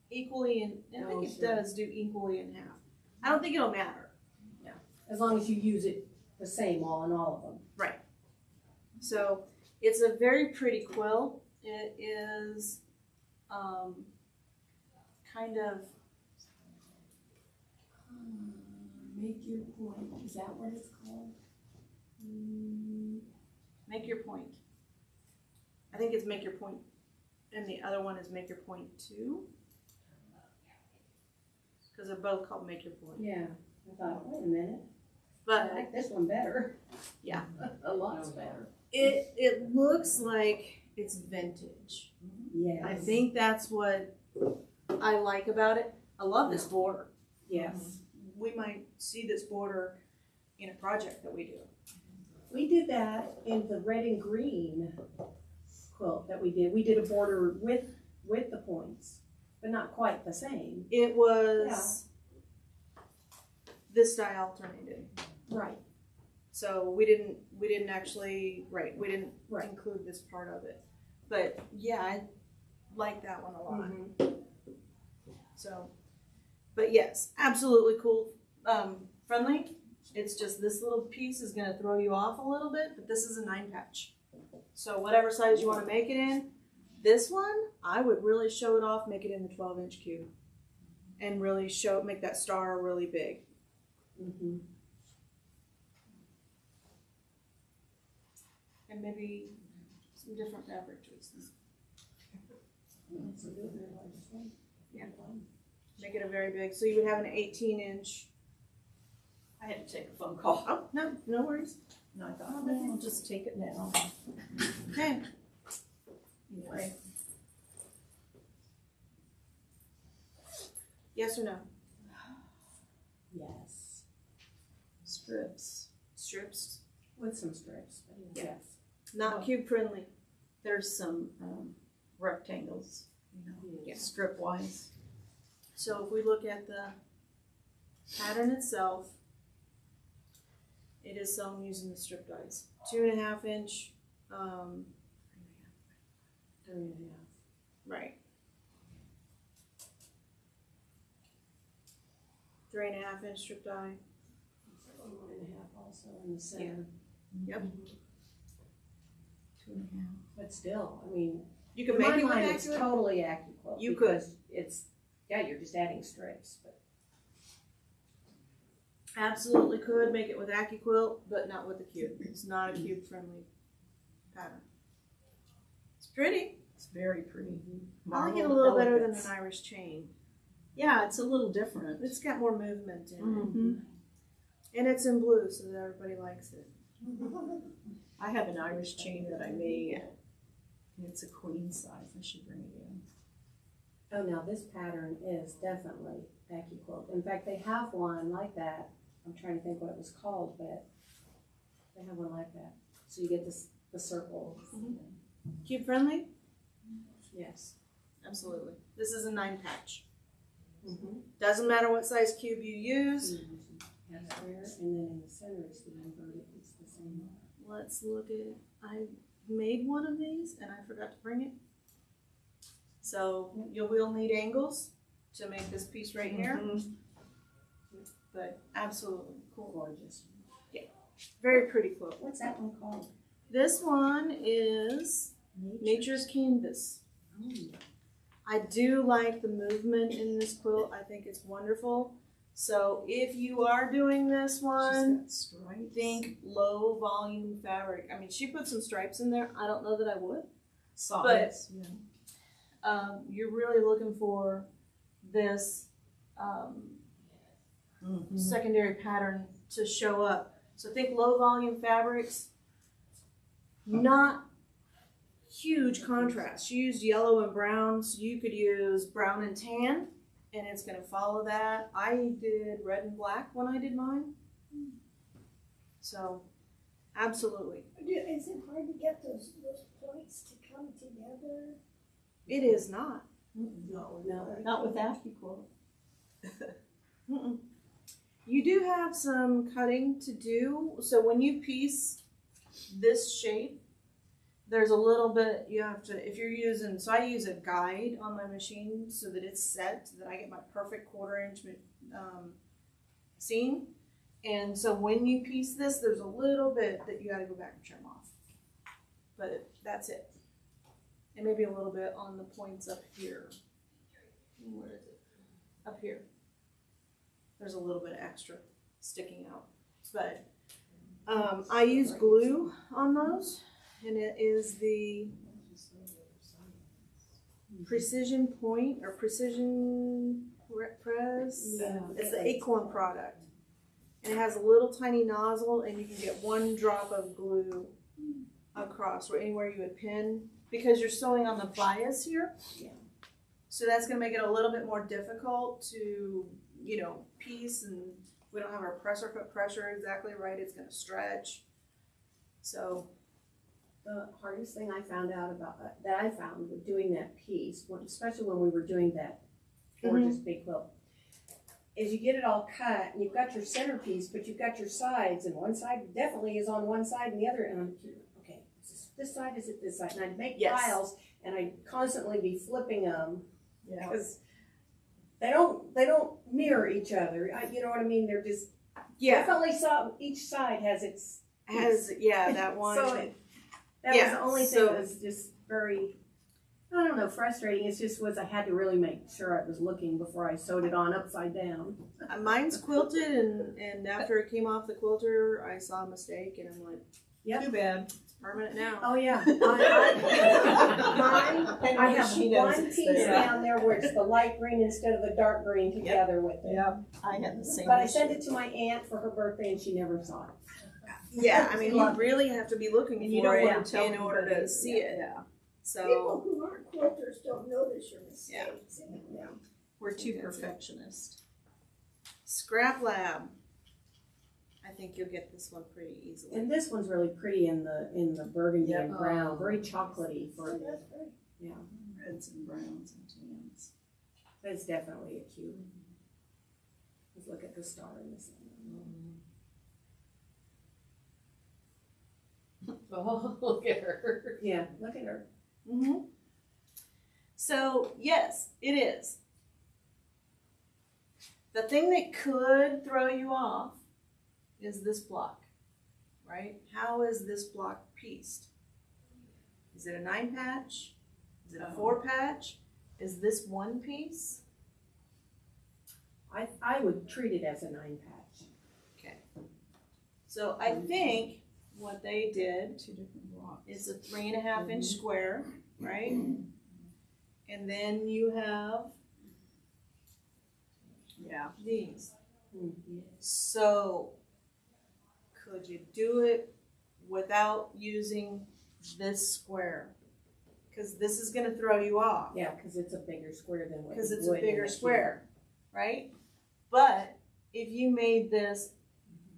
equally in, I think it does do equally in half. I don't think it'll matter. As long as you use it the same all in all of them. Right. So it's a very pretty quilt. It is kind of Make your point. Is that what it's called? Make Your Point. I think it's Make Your Point, and the other one is Make Your Point 2. Because they're both called Make Your Point. Yeah. I thought, wait a minute. I But like this one better. Yeah. A lot better. it looks like it's vintage. Yes. I think that's what I like about it. I love this border. Yes. We might see this border in a project that we do. We did that in the red and green quilt that we did. We did a border with the points, but not quite the same. It was this style alternated. Right. So we didn't actually, right, we didn't Right. include this part of it. But yeah, I like that one a lot. So, but yes, absolutely cool, friendly. It's just this little piece is gonna throw you off a little bit, but this is a 9 patch. So whatever size you wanna make it in, this one, I would really show it off, make it in the 12-inch cube. And really make that star really big. Mm-hmm. And maybe some different fabric choices. Yeah. Make it a very big, so you would have an 18-inch. I had to take a phone call. Oh, no worries. And I thought, well, I'll just take it now. Okay. Anyway, Yes or no? Yes. strips. Strips. With some strips, but Yeah. yes. Not Well- cube friendly. There's some rectangles, you know, Yeah. strip wise. So if we look at the pattern itself, it is sewn using the strip dies. 2.5 inch, 3.5. right. 3.5 inch strip die. 1.5 also in the center. Yep. 2.5. But still, I mean, You can in make my it with mind, it's AccuQuilt. totally AccuQuilt. You could. Because it's, yeah, you're just adding strips, but. Absolutely could make it with AccuQuilt, but not with the cube. It's not a cube friendly pattern. It's pretty. It's very pretty. I like it a Marbled little better than elegance. an Irish chain. Yeah, it's a little different. It's got more movement in it. Mhm. And it's in blue, so that everybody likes it. I have an Irish chain that I made. And it's a queen size. I should bring it in. Oh, now this pattern is definitely AccuQuilt. In fact, they have one like that. I'm trying to think what it was called, but they have one like that. So you get this, the circle. Cube friendly? Yes. Absolutely. This is a 9 patch. Mm-hmm. Doesn't matter what size cube you use. Has there, and then in the center is the inverted. It's the same. Let's look at, I made one of these and I forgot to bring it. So you will need angles to make this piece right here. But absolutely cool. Gorgeous. Very pretty quilt. What's that one called? This one is Nature's Canvas. I do like the movement in this quilt. I think it's wonderful. So if you are doing this one, think low volume fabric. I mean, she put some stripes in there. I don't know that I would. Solids, yeah. You're really looking for this secondary pattern to show up. So think low volume fabrics, not huge contrast. She used yellow and brown, so you could use brown and tan, and it's gonna follow that. I did red and black when I did mine. So, absolutely. Is it hard to get those points to come together? It is not. No, Not with AccuQuilt. Mm-mm. You do have some cutting to do. So when you piece this shape, there's a little bit you have to, if you're using, so I use a guide on my machine so that it's set, so that I get my perfect 1/4 inch seam. And so when you piece this, there's a little bit that you gotta go back and trim off. But that's it. And maybe a little bit on the points up here. Where is it? Up here. There's a little bit extra sticking out. But I use glue on those, and it is the Precision Point or Precision Press. Yeah. It's the Acorn product. And it has a little tiny nozzle, and you can get 1 drop of glue across or anywhere you would pin, because you're sewing on the bias here. Yeah. So that's gonna make it a little bit more difficult to, piece, and we don't have our presser foot pressure exactly right, it's gonna stretch. So, The hardest thing I found out about, that I found with doing that piece, especially when we were doing that gorgeous big quilt, is you get it all cut, and you've got your centerpiece, but you've got your sides, and one side definitely is on one side, and the other, and I'm, okay, is it this side, is it this side? And I'd make Yes. piles, and I'd constantly be flipping them, Yeah. because they don't mirror each other. You know what I mean? They're just definitely each side has its that one. So that was the only thing that was just very, I don't know, frustrating. It just was I had to really make sure I was looking before I sewed it on upside down. Mine's quilted, and after it came off the quilter, I saw a mistake, and I'm like, Too bad. it's permanent now. Oh yeah, mine. And I have she knows one it's piece there. down there where it's the light green instead of the dark green together with it. Yeah, I had the same But I issue. sent it to my aunt for her birthday, and she never saw it. Yeah, I mean, you really have to be looking And you for don't it want to tell in order anybody. to see it. Yeah, So People who aren't quilters don't notice your mistakes. Yeah. we're too perfectionist. Scrap Lab. I think you'll get this one pretty easily. And this one's really pretty in the burgundy Yep. and brown, very chocolatey for So that's great. yeah. Reds and browns and tans. It's definitely a cute. Let's look at the star in this one. Oh, look at her. Yeah, look at her. Mm-hmm. So yes, it is. The thing that could throw you off is this block, right? How is this block pieced? Is it a 9 patch? Is it a 4 patch? Is this one piece? I would treat it as a 9 patch. Okay. So I think what they did Two different blocks. is a 3.5 inch square, right? And then you have Yeah. these. Mm-hmm. So could you do it without using this square? Because this is going to throw you off. Yeah, because it's a bigger square than what Because you it's a would in bigger the square, right? But if you made this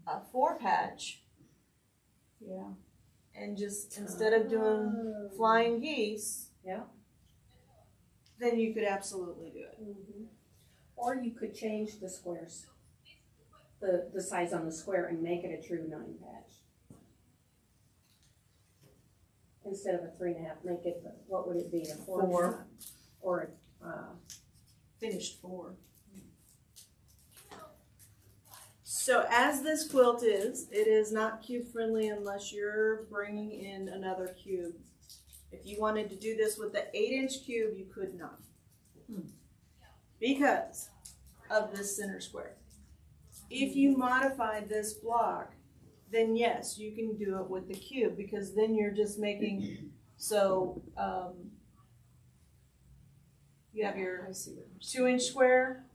a 4 patch Yeah. and just instead of doing flying geese, Yeah. then you could absolutely do it. Mm-hmm. Or you could change the squares, the size on the square, and make it a true 9 patch. Instead of a 3.5, make it what would it be, a 4 4. or a Finished 4. So as this quilt is, it is not cube friendly unless you're bringing in another cube. If you wanted to do this with the 8-inch cube, you could not. Because of this center square. If you modified this block, then yes, you can do it with the cube, because then you're just making, so you have your I see what you're 2-inch square,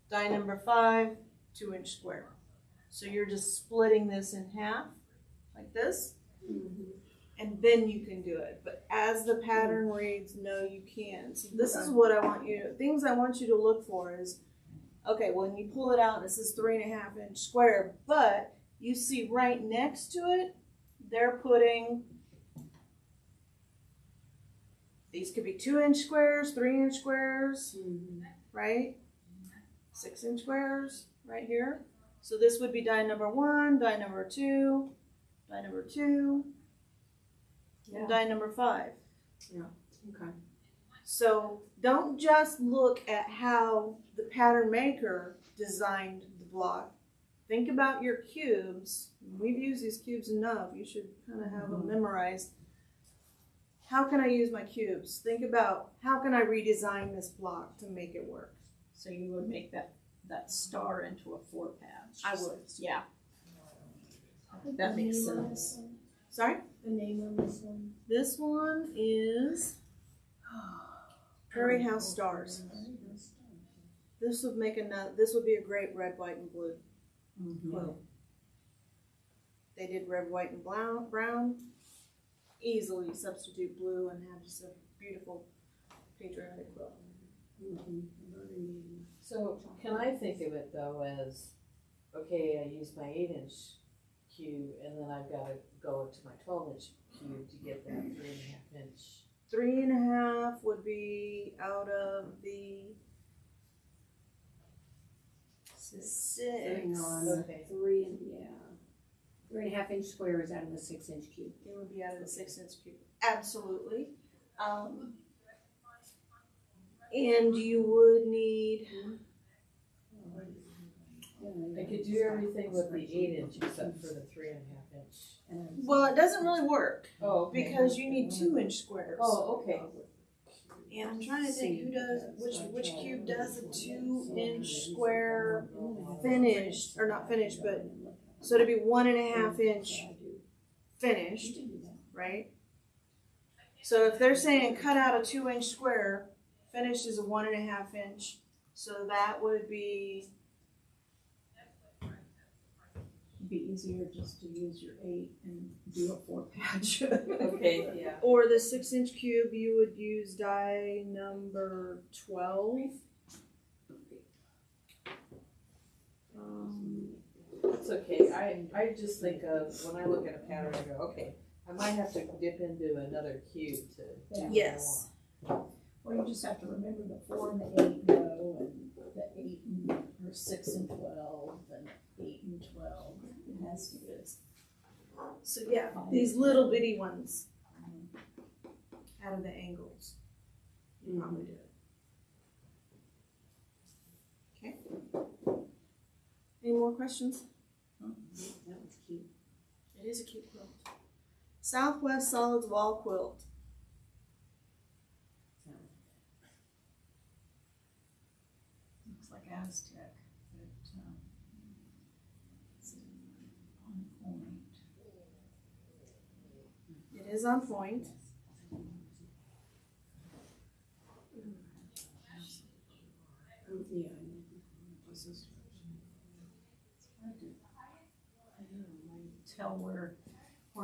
die number 5, 2-inch square. So you're just splitting this in half, like this, and then you can do it. But as the pattern reads, no, you can't. So this is what I want you to, things I want you to look for is, okay, when you pull it out, this is 3.5-inch square, but you see right next to it, they're putting, these could be 2-inch squares, 3-inch squares, right? 6-inch squares right here. So this would be die number 1, die number 2, die number 2, and die number 5. okay. So don't just look at how the pattern maker designed the block. Think about your cubes. We've used these cubes enough. You should kind of have them memorized. How can I use my cubes? Think about how can I redesign this block to make it work. So you would make that star into a 4 patch. I would. Yeah. I think that makes sense. Sorry? The name on this one? This one is Prairie House Stars. This would make another. This would be a great red, white, and blue quilt. They did red, white, and brown. Easily substitute blue and have just a beautiful patriotic quilt. So can I think of it though as, okay, I use my 8-inch cube and then I've got to go to my 12-inch cube to get that 3.5-inch. 3.5 would be out of the Sitting six. on Okay. 3.5 inch square is out of a 6 inch cube. It would be out of the 6 inch cube. Absolutely. And you would need, I could do everything with the 8 inch except for the 3.5 inch. well, it doesn't really work Oh, okay. because you need 2 inch squares. Oh, okay. And I'm trying to think who does, which cube does a 2 inch square finished, or not finished, but, so it'd be 1.5 inch finished, right? So if they're saying cut out a 2 inch square, finished is a 1.5 inch, so that would be, It'd be easier just to use your 8 and do a 4 patch. Okay, yeah. or the 6 inch cube, you would use die number 12. It's okay. I just think of, when I look at a pattern, I go, okay, I might have to dip into another cube to do what I Yes. want. Well, you just have to remember the 4 and the 8 go, and the 8 and, or 6 and 12, and 8 and 12. It has to be. So yeah, these little bitty ones out of the angles. You probably do it. Okay. Any more questions? That was cute. It is a cute quilt. Southwest Solids Wall Quilt. Looks like Aztec, but it's on point. It is on point. Yeah. Tell where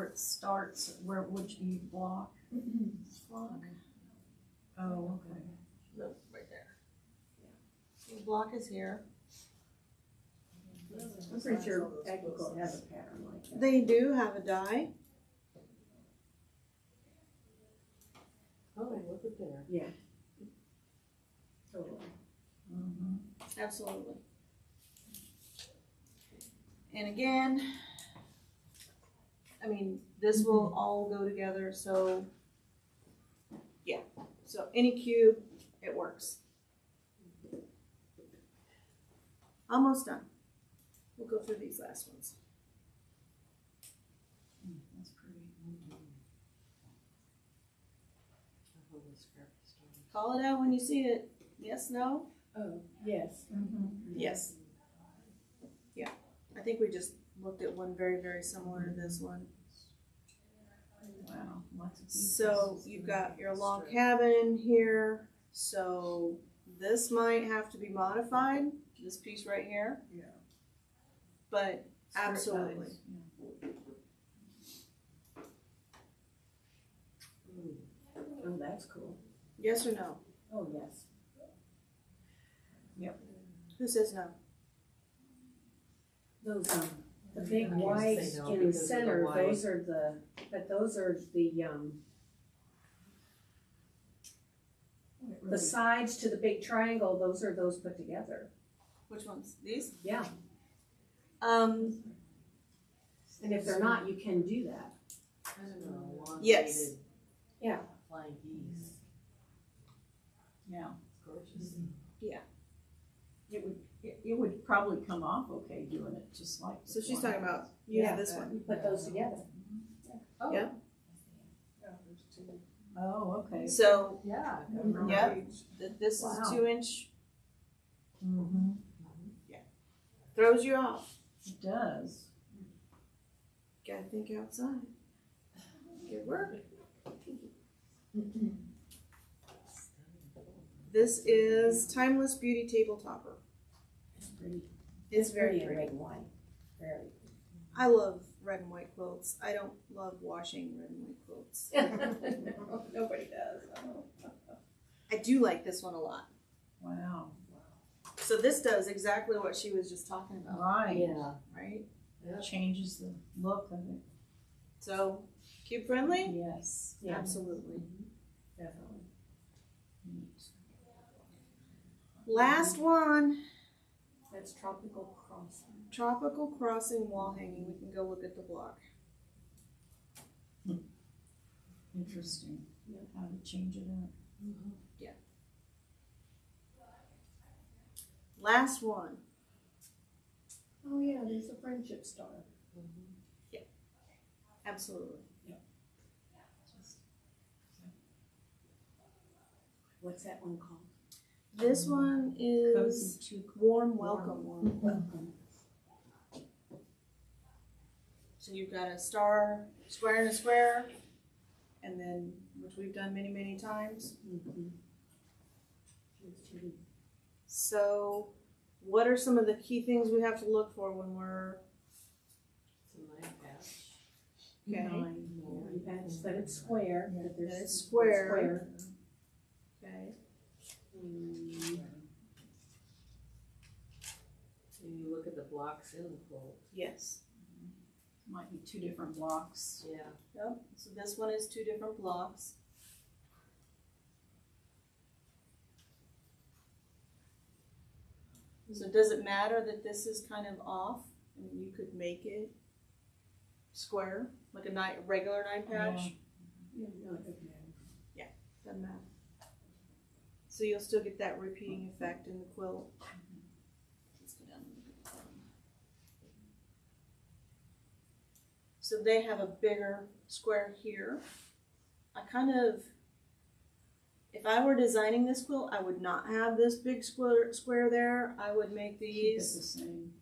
it starts, where which you block. Block. Oh, okay. Look, right there. The block is here. I'm pretty sure AccuQuilt has a pattern like that. They do have a die. Oh, look at there. Yeah. Totally. Mm-hmm. Absolutely. And again, I mean, this will all go together, so yeah. So any cube, it works. Almost done. We'll go through these last ones. That's pretty. Call it out when you see it. Yes, no? Oh, yes. Mm-hmm. Yes. Yeah. I think we just looked at one very, very similar to this one. Wow, lots of pieces. So you've got your log cabin here. So this might have to be modified, this piece right here. Yeah. But Straight absolutely. lines, yeah. Oh, that's cool. Yes or no? Oh, yes. Who says no? Those, the big I can't whites say no in the because of the center, white. those are the, but those are the sides to the big triangle, those are those put together. Which ones? These? Yeah. Um, And if they're not, you can do that. I don't know, elongated. Yes. Yeah. Flying geese. Yeah. Gorgeous. It would probably come off okay doing it just like. so this she's one. talking about, yeah, this one. You put those together. Oh, Yeah. Yeah, there's two. Oh, okay. So yeah. Yeah. This is Wow. 2 inch, Mm-hmm. throws you off. It does. Gotta think outside. Good work. This is Timeless Beauty Table Topper. It's pretty. It's very in pretty. red and white. Very. I love red and white quilts. I don't love washing red and white quilts. No, nobody does. I do like this one a lot. Wow. So this does exactly what she was just talking about, Right. Yeah. right? It changes the look of it. So, cube friendly? Yes. Yeah. Absolutely. Definitely. Neat. Last one. That's tropical crossing. Tropical Crossing wall hanging. We can go look at the block. Interesting, how to change it up. Last one. Oh yeah, there's a friendship star. Absolutely. What's that one called? This one is Cozy to warm welcome one. Welcome. So you've got a star, square and a square, and then, which we've done many, many times. So what are some of the key things we have to look for when we're, It's a 9 patch. okay, Patch that it's square. That there's That it's square. okay, And you look at the blocks in the quilt. yes. Might be 2 different blocks. Yeah. Yep, so this one is 2 different blocks. So does it matter that this is kind of off? I mean, you could make it square, like a regular 9 patch. Yeah, no, it doesn't matter. Doesn't matter. So you'll still get that repeating effect in the quilt. Let's go down and look at the bottom. So they have a bigger square here. I kind of, if I were designing this quilt, I would not have this big square there. I would make Keep it the these, same.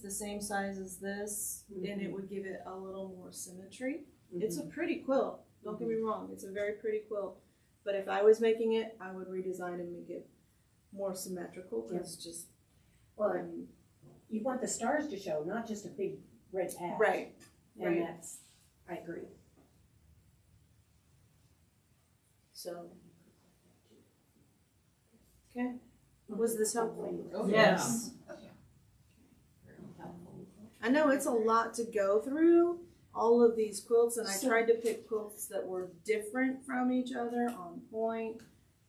the same size as this, and it would give it a little more symmetry. Mm-hmm. It's a pretty quilt. Don't get me wrong, it's a very pretty quilt. But if I was making it, I would redesign and make it more symmetrical, because just, Well, you want the stars to show, not just a big red patch. right, And right. that's, I agree. So. Okay, was this helpful? Oh, Yes. I know it's a lot to go through, all of these quilts, and I So- tried to pick quilts that were different from each other, on point,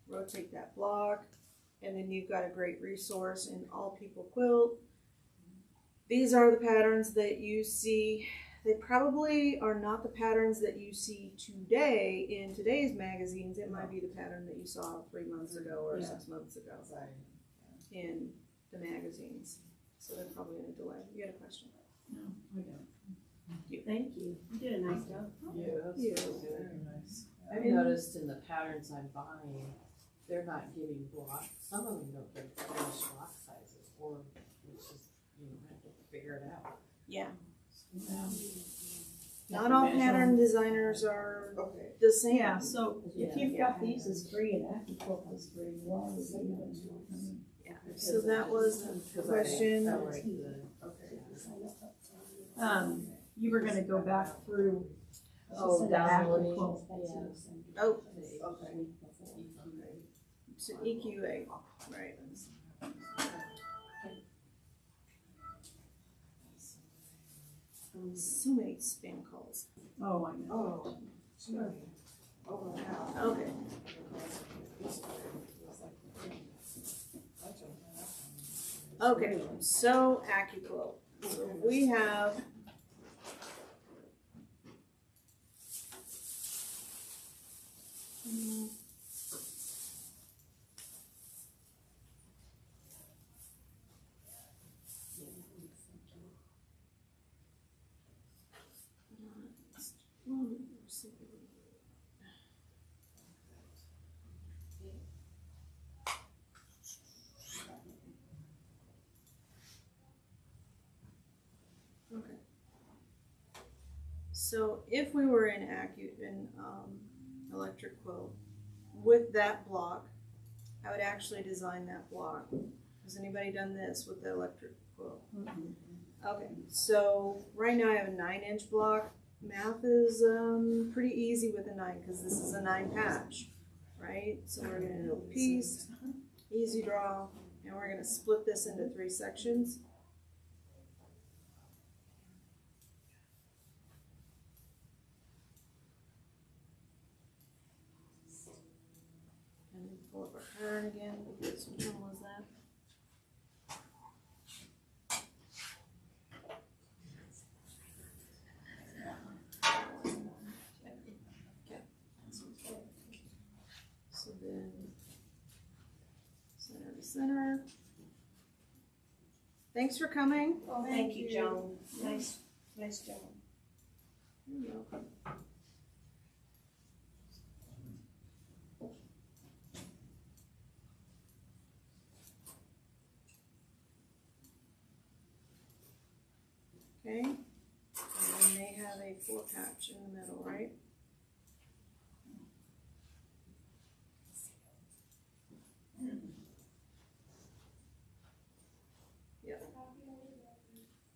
rotate that block, and then you've got a great resource in All People Quilt. These are the patterns that you see. They probably are not the patterns that you see today in today's magazines. It might be the pattern that you saw 3 months ago or 6 months ago in the magazines. So they're probably in a delay. You had a question? No, I don't. Thank you. You did a nice job. Yeah, that's You. very nice. I've noticed in the patterns I'm buying, they're not giving block, some of them don't give finished block sizes, or which is, you know, have to figure it out. Yeah. Yeah. Not all pattern designers are the same. Yeah, so if Yeah. you've got these as free and AccuQuilt is free, why would you even? So that was the question. I like the, You were gonna go back through. oh, the downloading, AccuQuilt. yeah. Oh, Okay. so EQA, right. So many spam calls. Oh, I know. Okay. Okay, so AccuQuilt. So we have so if we were in electric quilt with that block, I would actually design that block. Has anybody done this with the electric quilt? Okay, so right now I have a 9-inch block. Math is pretty easy with a 9 because this is a 9 patch, right? So we're gonna do a piece, easy draw, and we're gonna split this into 3 sections. And then pull up our pattern again, because which one was that? Thanks for coming. Oh, thank you, Joan. Nice job. You're welcome. Okay, and then they have a 4-patch in the middle, right?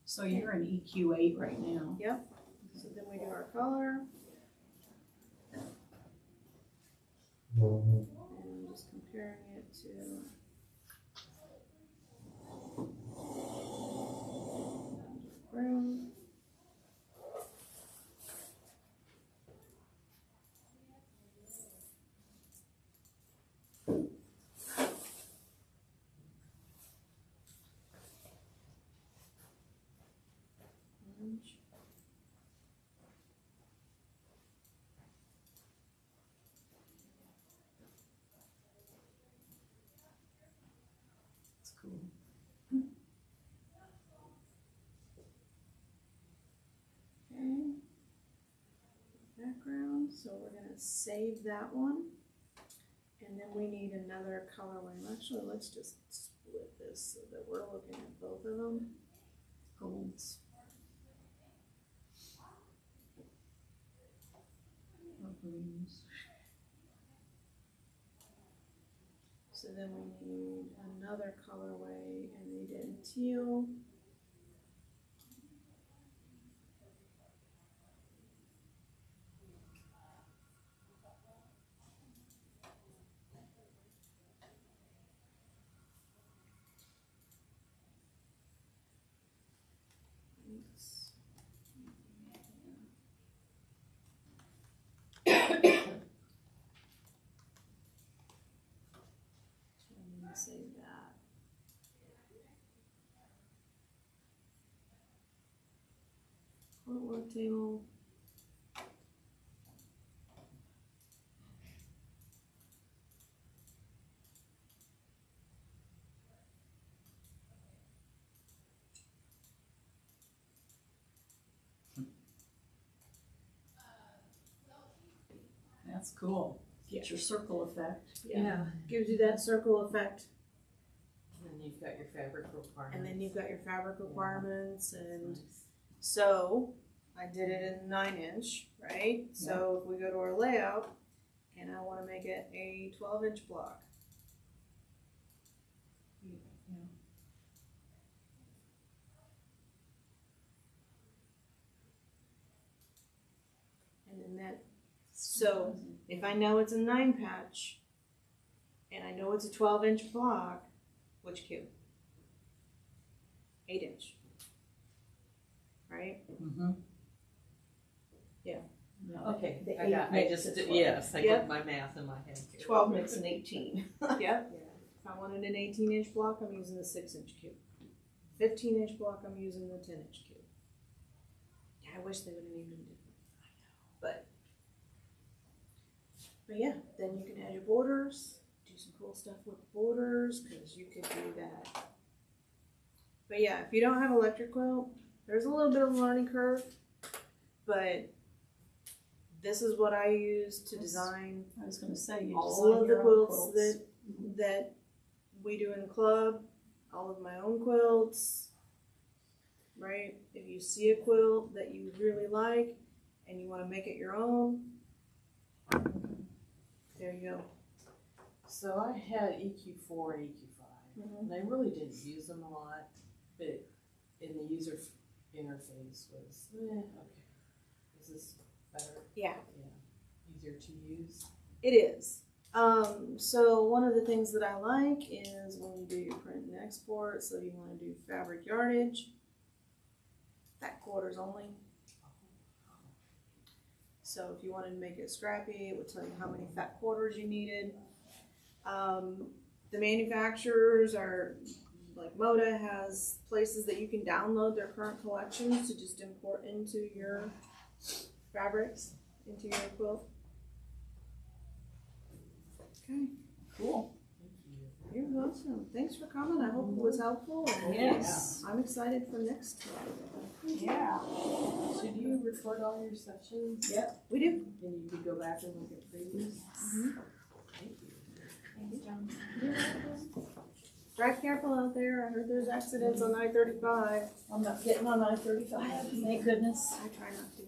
So you're in EQ8 right now. So then we do our color. And I'm just comparing it to brown. Orange. That's cool. Okay. Background, so we're gonna save that one. And then we need another colorway. Actually, let's just split this so that we're looking at both of them. Golds. Or greens. So then we need another colorway, and they did teal. Oops. I'm gonna save that. Work table. That's cool. Get your circle effect. Yeah, gives you that circle effect. And then you've got your fabric requirements. And then you've got your fabric requirements, and so I did it in 9-inch, right? So if we go to our layout, and I wanna make it a 12-inch block. And then that, so if I know it's a 9-patch, and I know it's a 12-inch block, which cube? 8-inch. Right? Mm-hmm. Okay, The I got, 8 I just, makes it yes, I Yep. did my math in my head here. 12 makes an 18. Yep. If I wanted an 18-inch block, I'm using the 6-inch cube. 15-inch block, I'm using the 10-inch cube. Yeah, I wish they would have named them different. But yeah, then you can add your borders, do some cool stuff with the borders, because you could do that. But yeah, if you don't have electric quilt, there's a little bit of a learning curve, but this is what I use to design I was going to say, you all design of the your own quilts that we do in the club, all of my own quilts, right? If you see a quilt that you really like and you want to make it your own, there you go. So I had EQ4 and EQ5, and I really didn't use them a lot, but in the user interface was, okay, is this better? Yeah. Easier to use? It is. So one of the things that I like is when you do your print and export, so you want to do fabric yardage, fat quarters only. So if you wanted to make it scrappy, it would tell you how many fat quarters you needed. The manufacturers are, like Moda has places that you can download their current collections to just import into your fabrics, into your quilt. Okay. Cool. Thank you. You're welcome. Thanks for coming. I hope it was helpful. And Yes. I'm excited for next time. Yeah. Should you record all your sessions? Yep. We do. And you could go back and look at previous? Thank you. Drive careful out there. I heard there's accidents on I-35. I'm not getting on I-35, thank goodness. I try not to.